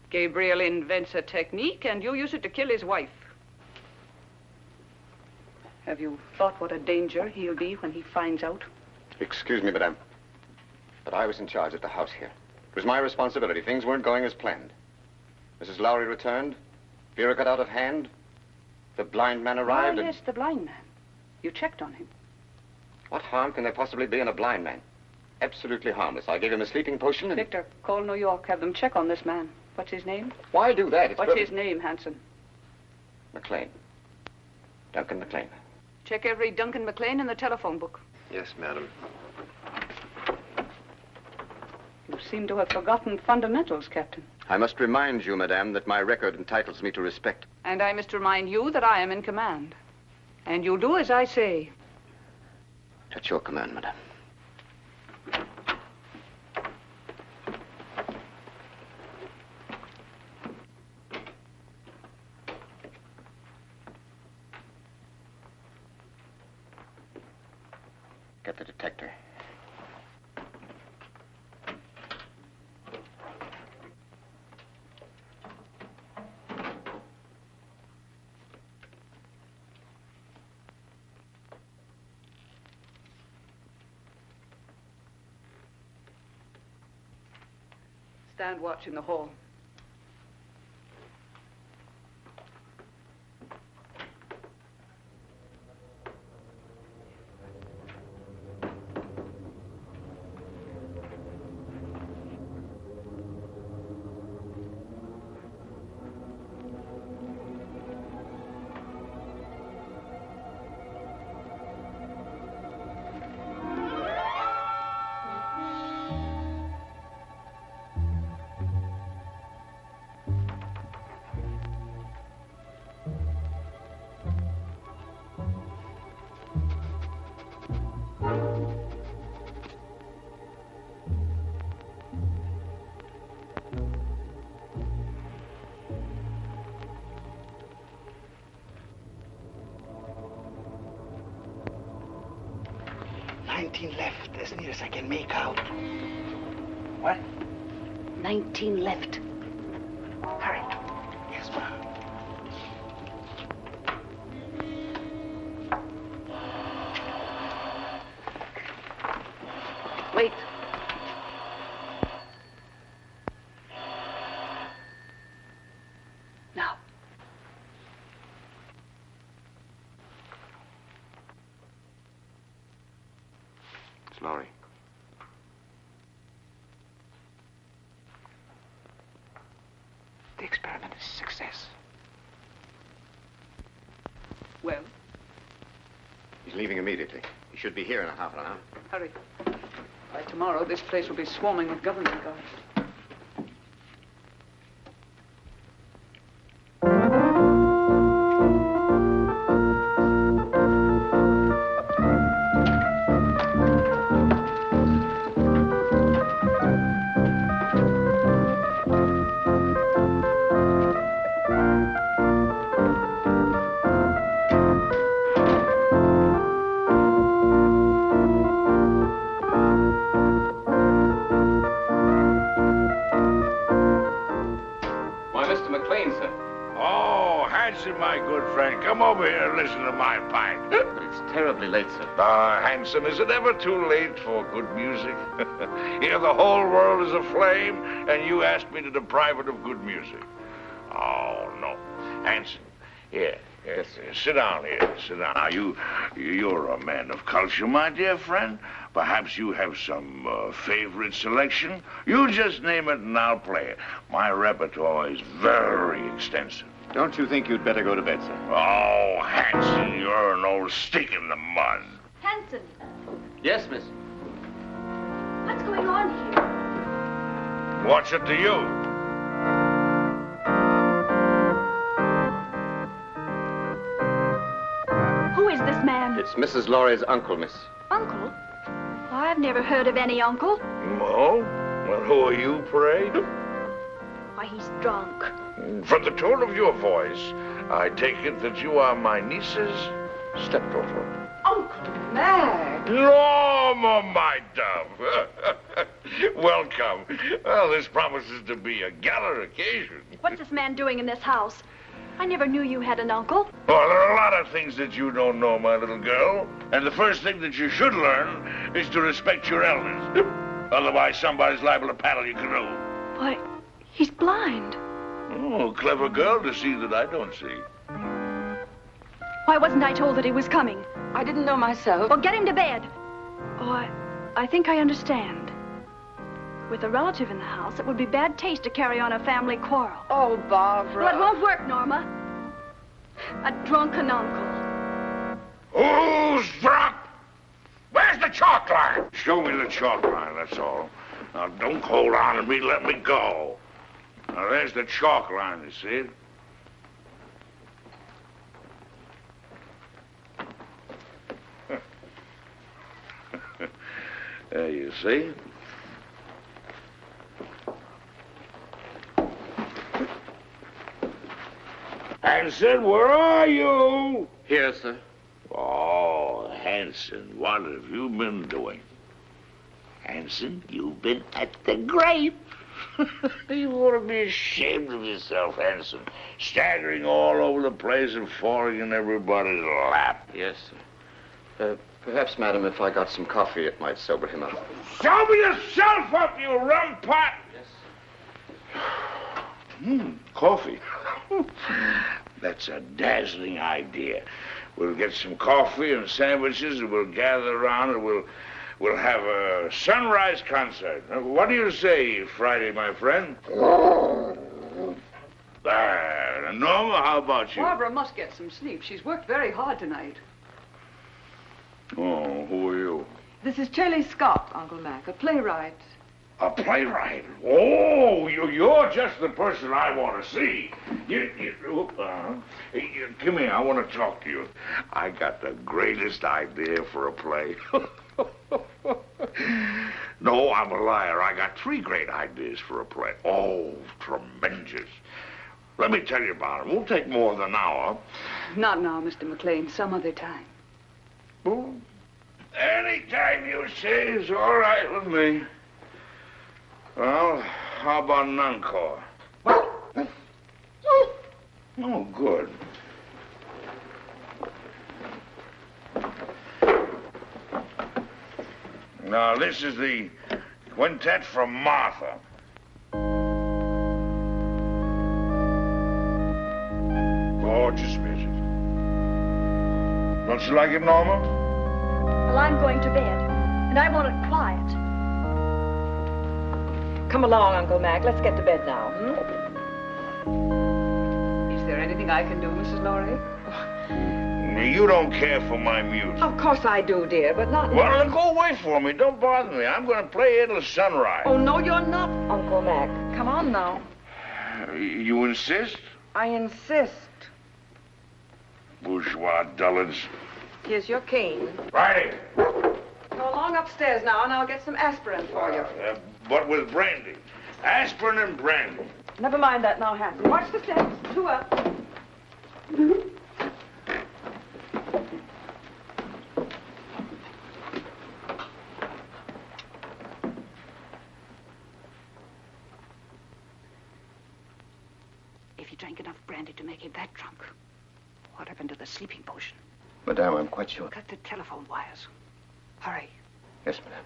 Gabriel invents a technique, and you use it to kill his wife. Have you thought what a danger he'll be when he finds out? Excuse me, madame, but I was in charge at the house here. It was my responsibility. Things weren't going as planned. Mrs. Lawry returned. Vera got out of hand. The blind man arrived. Oh, yes, the blind man. You checked on him. What harm can there possibly be in a blind man? Absolutely harmless. I gave him a sleeping potion and... Victor, call New York. Have them check on this man. What's his name? Why do that? It's What's his name, Hanson? Maclain. Duncan Maclain. Check every Duncan Maclain in the telephone book. Yes, madam. You seem to have forgotten fundamentals, Captain. I must remind you, madame, that my record entitles me to respect. And I must remind you that I am in command. And you'll do as I say. At your command, madame. Get the detector. Stand watch in the hall. Left, as near as I can make out. What? 19 left. Hurry. Yes, ma'am. Wait. Now. Lawry. The experiment is a success. Well? He's leaving immediately. He should be here in a half an hour. Hurry. By tomorrow, this place will be swarming with government guards. over here and listen to my pipe. It's terribly late, sir. Hanson, is it ever too late for good music? Here the whole world is aflame, and you ask me to deprive it of good music. Oh, no. Hanson, here. Yes, sit down here. Sit down. Now, you're a man of culture, my dear friend. Perhaps you have some favorite selection. You just name it and I'll play it. My repertoire is very extensive. Don't you think you'd better go to bed, sir? Oh, Hanson, you're an old stick in the mud. Hanson, Yes, miss. what's going on here? What's it to you? Who is this man? It's Mrs. Lawry's uncle, miss. Uncle? I've never heard of any uncle. Oh? Well, who are you, pray? Why, he's drunk. From the tone of your voice, I take it that you are my niece's stepdaughter. Uncle Mac! Norma, my dove. Welcome. Well, this promises to be a gala occasion. What's this man doing in this house? I never knew you had an uncle. Well, there are a lot of things that you don't know, my little girl. And the first thing that you should learn is to respect your elders. Otherwise, somebody's liable to paddle your canoe. Why, he's blind. Oh, clever girl to see that I don't see. Why wasn't I told that he was coming? I didn't know myself. Well, get him to bed. Oh, I think I understand. With a relative in the house, it would be bad taste to carry on a family quarrel. Oh, Barbara. Well, it won't work, Norma. A drunken uncle. Who's drunk? Where's the chalk line? Show me the chalk line, that's all. Now, don't hold on to me, let me go. Now, there's the chalk line, you see it? There you see. Hanson, where are you? Here, sir. Oh, Hanson, what have you been doing? Hanson, you've been at the grape. You ought to be ashamed of yourself, Hanson. Staggering all over the place and falling in everybody's lap. Yes, sir. Perhaps, madam, if I got some coffee, it might sober him up. Sober yourself up, you rum pot! Yes. Coffee. That's a dazzling idea. We'll get some coffee and sandwiches, and we'll gather around, and we'll have a sunrise concert. What do you say, Friday, my friend? Norma, how about you? Barbara must get some sleep. She's worked very hard tonight. Oh, who are you? This is Shelley Scott, Uncle Mac, a playwright. A playwright? Oh, you're just the person I want to see. Come here, I want to talk to you. I got the greatest idea for a play. No, I'm a liar. I got 3 great ideas for a play. Oh, tremendous. Let me tell you about it. It won't take more than an hour. Not now, Mr. Maclain. Some other time. Well, anytime you say is all right with me. Well, how about an encore? Oh, good. Now, this is the quintet from Martha. Gorgeous music. Don't you like it, Norma? Well, I'm going to bed, and I want it quiet. Come along, Uncle Mac. Let's get to bed now, Is there anything I can do, Mrs. Lawry? You don't care for my music. Of course I do, dear, but not... Well, then go away for me. Don't bother me. I'm going to play it till sunrise. Oh, no, you're not, Uncle Mac. Come on now. You insist? I insist. Bourgeois dullards. Here's your cane. Friday. Go along upstairs now, and I'll get some aspirin for you. But with brandy. Aspirin and brandy. Never mind that now, Hanson. Watch the steps. 2 up. If he drank enough brandy to make him that drunk, what about into the sleeping potion. Madame, I'm quite sure. Cut the telephone wires. Hurry. Yes, madame.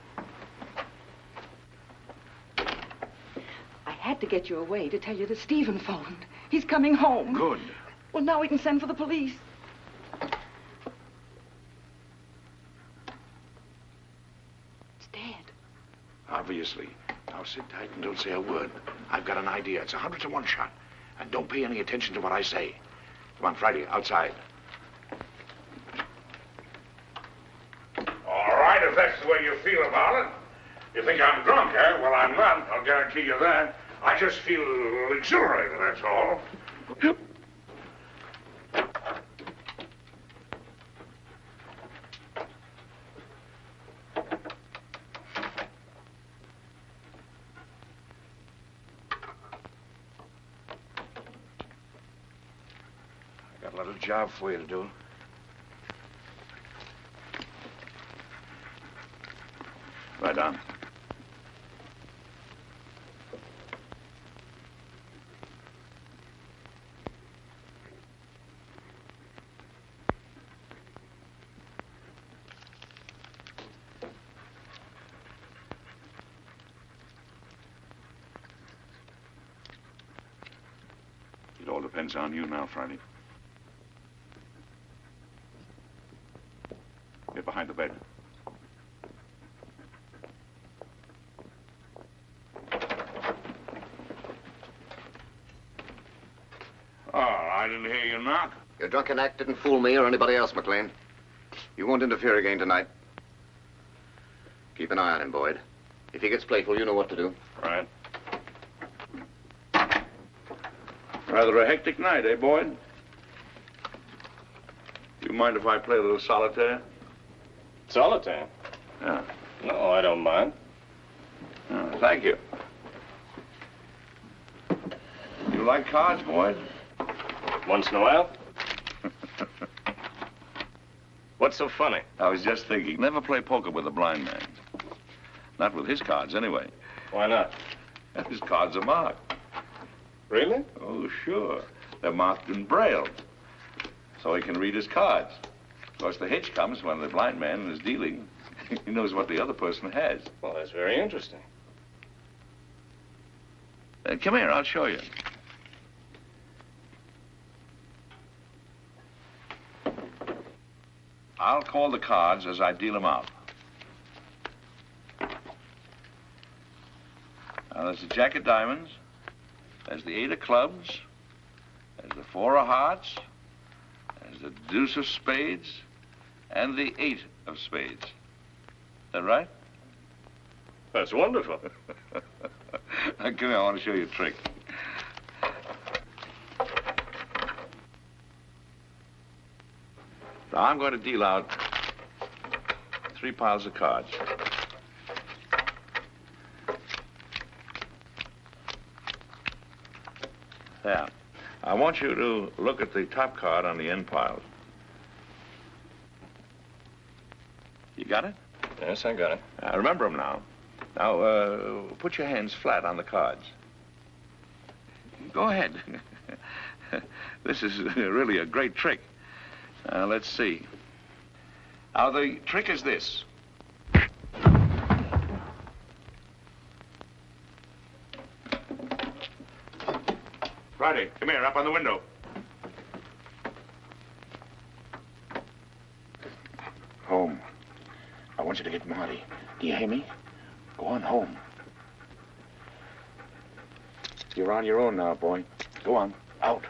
I had to get you away to tell you that Stephen phoned. He's coming home. Good. Well, now we can send for the police. It's dead. Obviously. Now sit tight and don't say a word. I've got an idea. It's 100 to 1 shot. And don't pay any attention to what I say. Come on, Friday, outside. All right, if that's the way you feel about it. You think I'm drunk, eh? Well, I'm not. I'll guarantee you that. I just feel exhilarated, that's all. I got a little job for you to do. Right on. It all depends on you now, Friday. Get behind the bed. Oh, I didn't hear you knock. Your drunken act didn't fool me or anybody else, Maclain. You won't interfere again tonight. Keep an eye on him, Boyd. If he gets playful, you know what to do. Right. Rather a hectic night, eh, Boyd? Do you mind if I play a little solitaire? Solitaire? Yeah. No, I don't mind. Oh, thank you. You like cards, Boyd? Once in a while. What's so funny? I was just thinking, never play poker with a blind man. Not with his cards, anyway. Why not? His cards are marked. Really? Oh, sure. They're marked in Braille, so he can read his cards. Of course, the hitch comes when the blind man is dealing. He knows what the other person has. Well, that's very interesting. Come here, I'll show you. I'll call the cards as I deal them out. Now, there's the Jack of Diamonds, there's the 8 of Clubs, there's the 4 of Hearts, there's the Deuce of Spades, and the 8 of Spades. Is that right? That's wonderful. Come here, I want to show you a trick. Now, I'm going to deal out 3 piles of cards. There. I want you to look at the top card on the end pile. You got it? Yes, I got it. Remember them now. Now, put your hands flat on the cards. Go ahead. This is really a great trick. Let's see. Now, the trick is this. Friday, come here, up on the window. Home. I want you to get Marty. Do you hear me? Go on home. You're on your own now, boy. Go on. Out.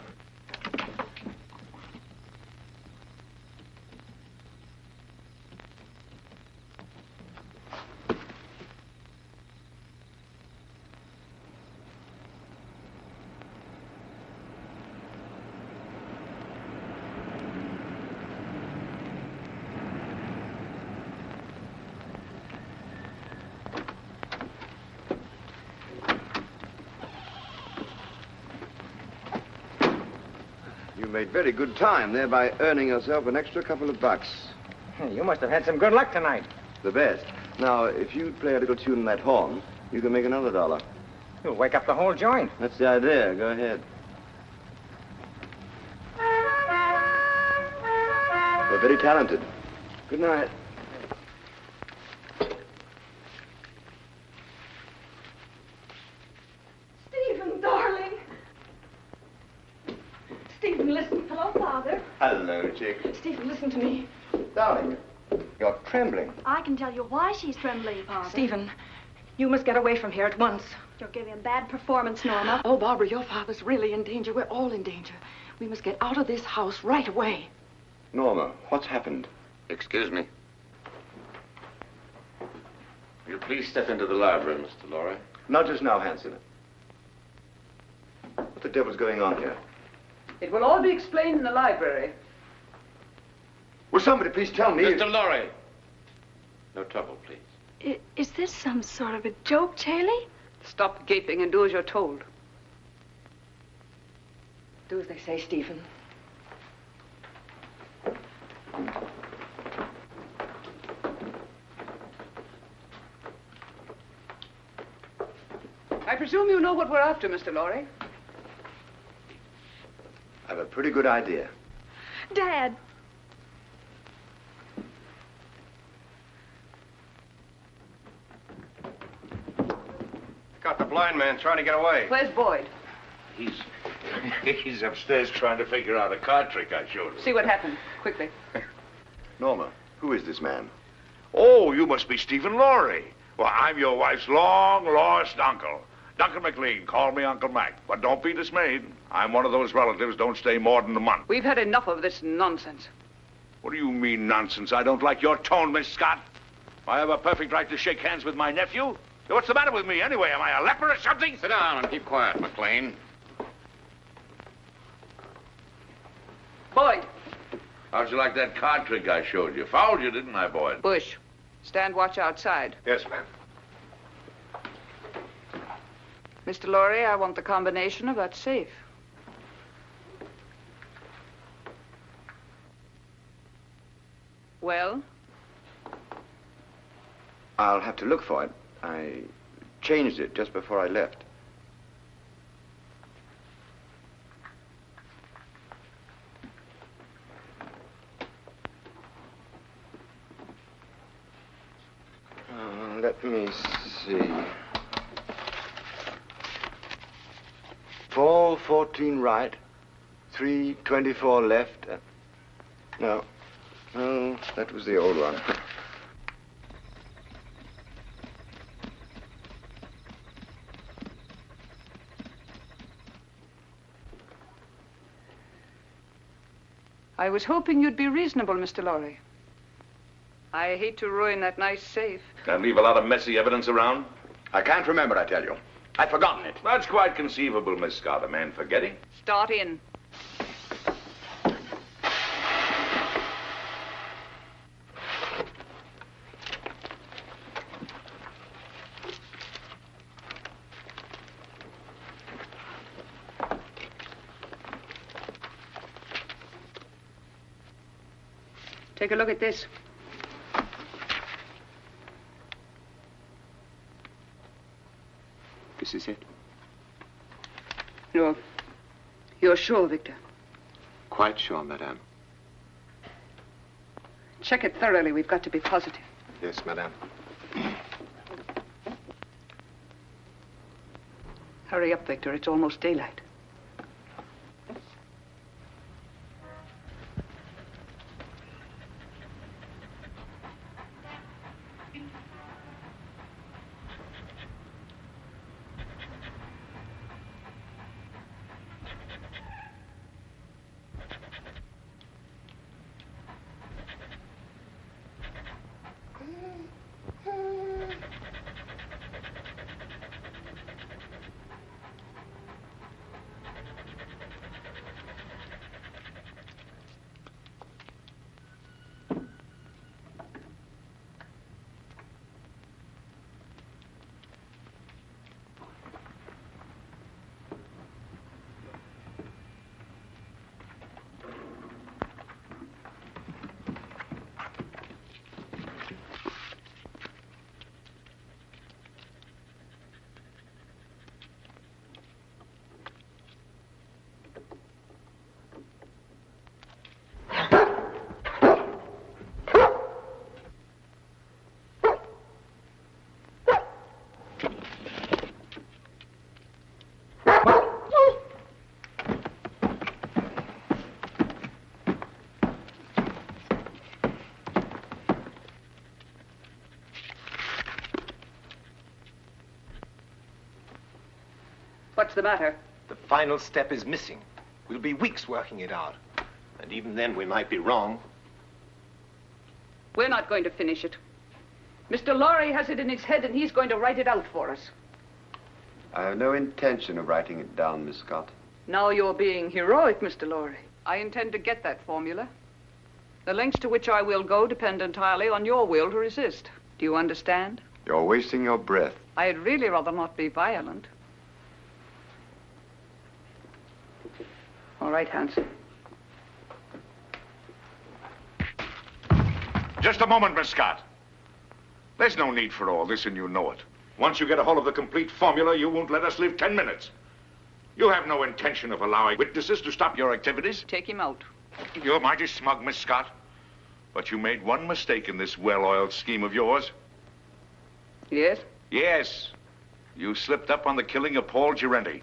You made very good time, thereby earning yourself an extra couple of bucks. You must have had some good luck tonight. The best. Now, if you play a little tune in that horn, you can make another $1. You'll wake up the whole joint. That's the idea. Go ahead. talented. Good night. Stephen, darling. Stephen, listen. Hello, Father. Hello, chick. Stephen, listen to me. Darling, you're trembling. I can tell you why she's trembling, Father. Stephen, you must get away from here at once. You're giving a bad performance, Norma. Oh, Barbara, your father's really in danger. We're all in danger. We must get out of this house right away. Norma, what's happened? Excuse me. Will you please step into the library, Mr. Lawry? Not just now, Hanson. What the devil's going on here? It will all be explained in the library. Will somebody please tell me? Mr. Lawry! No trouble, please. Is this some sort of a joke, Charlie? Stop gaping and do as you're told. Do as they say, Stephen. I presume you know what we're after, Mr. Lawry. I have a pretty good idea. Dad. Got the blind man trying to get away. Where's Boyd? He's upstairs trying to figure out a card trick I showed him. See what happened, quickly. Norma, who is this man? Oh, you must be Stephen Lawry. Well, I'm your wife's long-lost uncle. Duncan Maclain, call me Uncle Mac. But don't be dismayed. I'm one of those relatives don't stay more than a month. We've had enough of this nonsense. What do you mean, nonsense? I don't like your tone, Miss Scott. I have a perfect right to shake hands with my nephew. What's the matter with me, anyway? Am I a leper or something? Sit down and keep quiet, Maclain. Boyd. How'd you like that card trick I showed you? Fouled you, didn't I, Boyd? Bush, stand watch outside. Yes, ma'am. Mr. Lawry, I want the combination of that safe. Well? I'll have to look for it. I changed it just before I left. Let me see. 4:14 right, 3:24 left. No, that was the old one. I was hoping you'd be reasonable, Mr. Lawry. I hate to ruin that nice safe. And leave a lot of messy evidence around? I can't remember, I tell you. I've forgotten it. That's quite conceivable, Miss Scott. A man forgetting. Start in. Take a look at this. This is it? You're sure, Victor? Quite sure, madame. Check it thoroughly. We've got to be positive. Yes, madame. Hurry up, Victor. It's almost daylight. What's the matter? The final step is missing. We'll be weeks working it out. And even then, we might be wrong. We're not going to finish it. Mr. Lawry has it in his head, and he's going to write it out for us. I have no intention of writing it down, Miss Scott. Now you're being heroic, Mr. Lawry. I intend to get that formula. The lengths to which I will go depend entirely on your will to resist. Do you understand? You're wasting your breath. I'd really rather not be violent. All right, Hanson. Just a moment, Miss Scott. There's no need for all this, and you know it. Once you get a hold of the complete formula, you won't let us live 10 minutes. You have no intention of allowing witnesses to stop your activities. Take him out. You're mighty smug, Miss Scott. But you made one mistake in this well-oiled scheme of yours. Yes? Yes. You slipped up on the killing of Paul Gerente.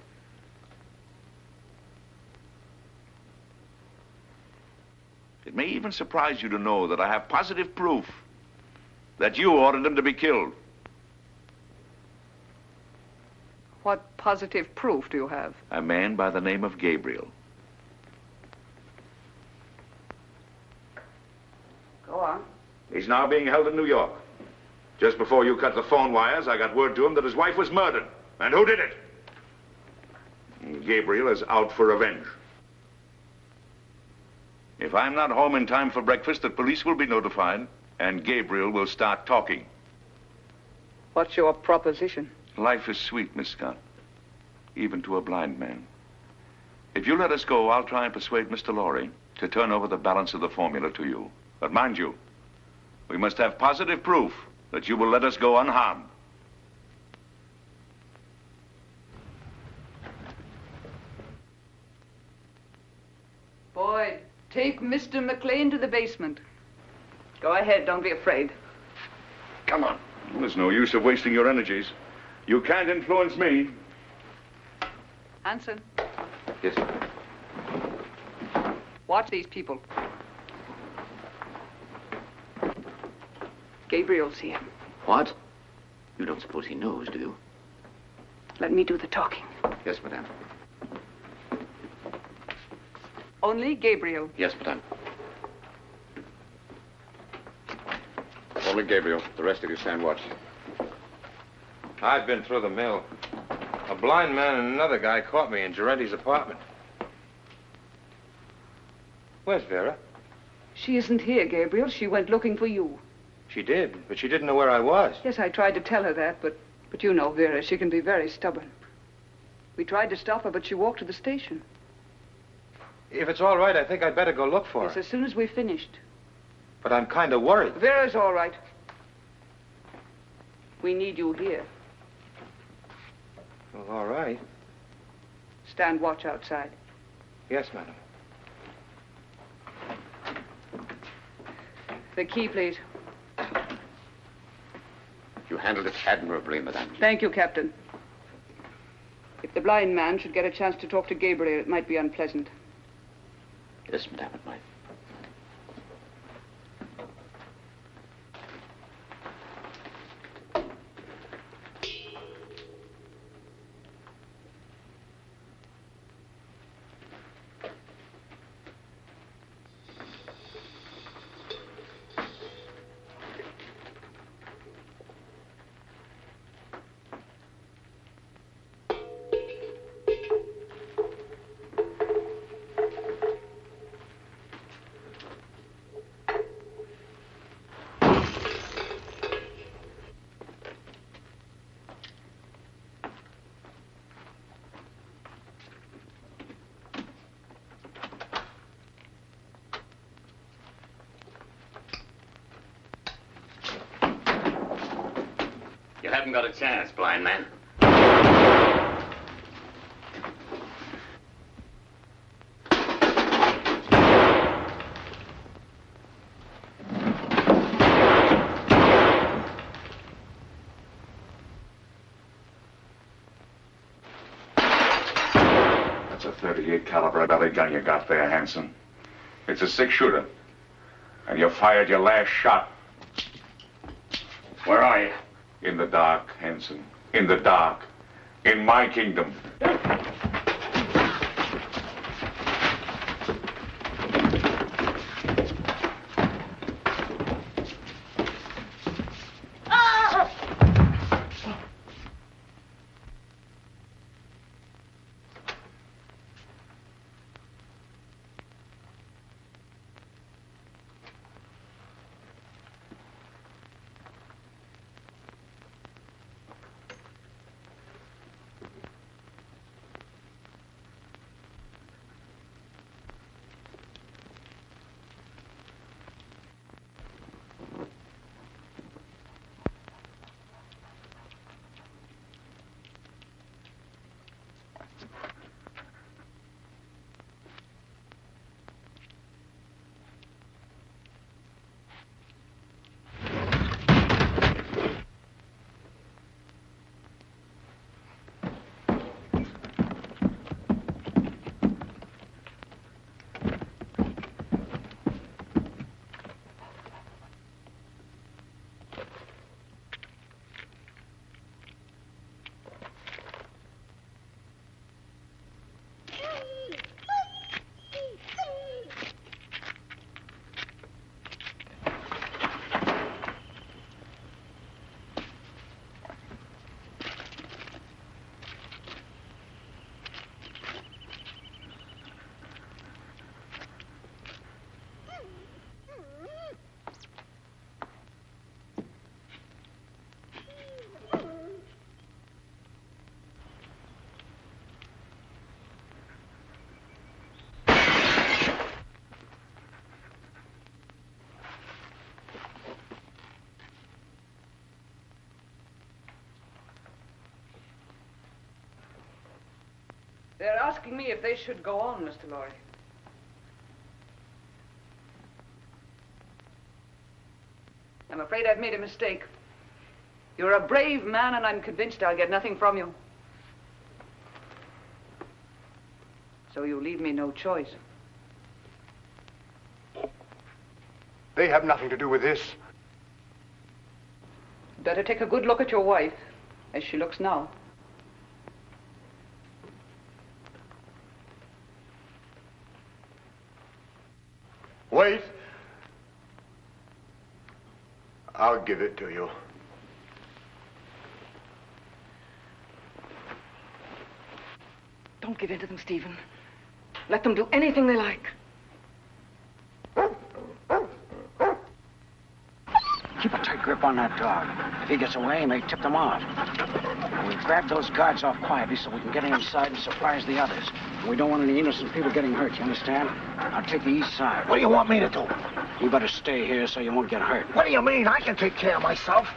It may even surprise you to know that I have positive proof that you ordered him to be killed. What positive proof do you have? A man by the name of Gabriel. Go on. He's now being held in New York. Just before you cut the phone wires, I got word to him that his wife was murdered. And who did it? Gabriel is out for revenge. If I'm not home in time for breakfast, the police will be notified, and Gabriel will start talking. What's your proposition? Life is sweet, Miss Scott, even to a blind man. If you let us go, I'll try and persuade Mr. Lawry to turn over the balance of the formula to you. But mind you, we must have positive proof that you will let us go unharmed. Boyd, take Mr. Maclain to the basement. Go ahead, don't be afraid. Come on. Well, there's no use of wasting your energies. You can't influence me. Hanson, Yes, sir. watch these people. Gabriel's here. What? You don't suppose he knows, do you? Let me do the talking. Yes, madame. Only Gabriel. Yes, madame. Only Gabriel. The rest of you stand watch. I've been through the mill. A blind man and another guy caught me in Gerente's apartment. Where's Vera? She isn't here, Gabriel. She went looking for you. She did, but she didn't know where I was. Yes, I tried to tell her that, but you know Vera. She can be very stubborn. We tried to stop her, but she walked to the station. If it's all right, I think I'd better go look for Yes, her. as soon as we finished. But I'm kind of worried. Vera's all right. We need you here. Well, all right. Stand watch outside. Yes, madam. The key, please. You handled it admirably, madame. Thank you, Captain. If the blind man should get a chance to talk to Gabriel, it might be unpleasant. Yes, madame, it might. You haven't got a chance, blind man. That's a .38 caliber belly gun you got there, Hanson. It's a six-shooter. And you fired your last shot. Where are you? In the dark, Hanson. In the dark. In my kingdom. They're asking me if they should go on, Mr. Lawry. I'm afraid I've made a mistake. You're a brave man, and I'm convinced I'll get nothing from you. So you leave me no choice. They have nothing to do with this. Better take a good look at your wife, as she looks now. Wait. I'll give it to you. Don't give in to them, Stephen. Let them do anything they like. Keep a tight grip on that dog. If he gets away, he may tip them off. And we grab those guards off quietly so we can get inside and surprise the others. We don't want any innocent people getting hurt, you understand? I'll take the east side. What do you want me to do? You better stay here so you won't get hurt. What do you mean? I can take care of myself.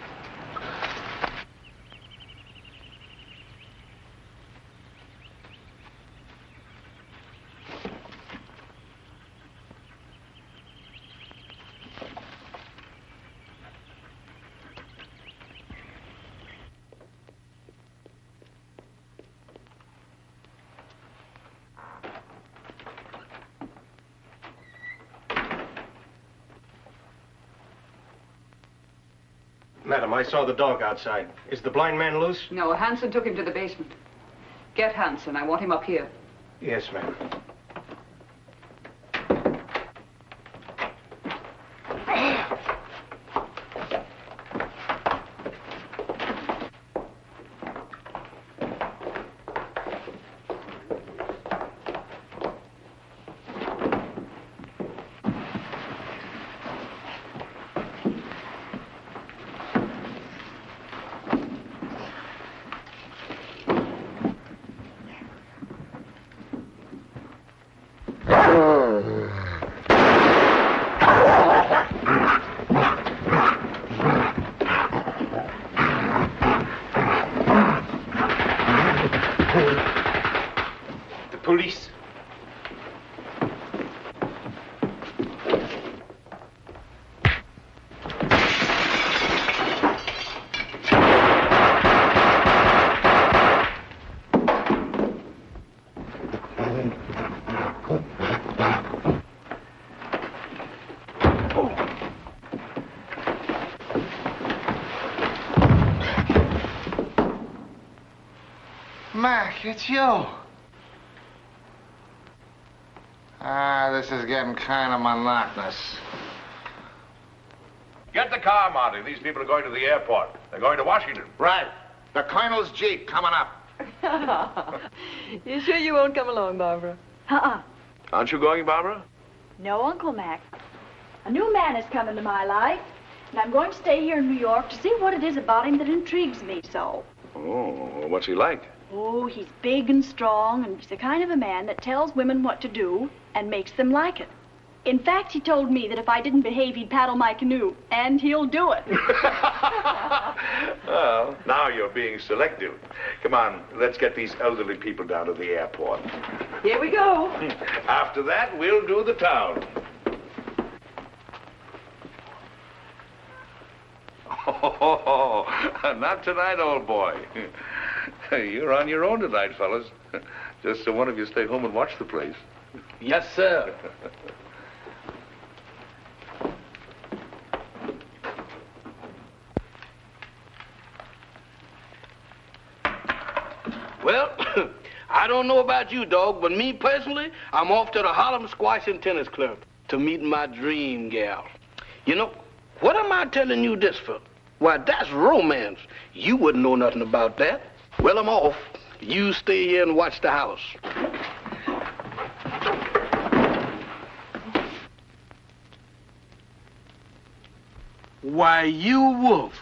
Madam, I saw the dog outside. Is the blind man loose? No, Hanson took him to the basement. Get Hanson. I want him up here. Yes, ma'am. Mac, it's you. This is getting kind of monotonous. Get the car, Marty. These people are going to the airport. They're going to Washington. Right. The Colonel's Jeep coming up. You sure you won't come along, Barbara? Aren't you going, Barbara? No, Uncle Mac. A new man has come into my life, and I'm going to stay here in New York to see what it is about him that intrigues me so. Oh, what's he like? Oh, he's big and strong, and he's the kind of a man that tells women what to do and makes them like it. In fact, he told me that if I didn't behave, he'd paddle my canoe, and he'll do it. Well, now you're being selective. Come on, let's get these elderly people down to the airport. Here we go. After that, we'll do the town. Oh, not tonight, old boy. You're on your own tonight, fellas. Just so one of you stay home and watch the place. Yes, sir. Well, I don't know about you, dog, but me personally, I'm off to the Harlem Squash and Tennis Club to meet my dream gal. You know, what am I telling you this for? Why, that's romance. You wouldn't know nothing about that. Well, I'm off. You stay here and watch the house. Why, you wolf.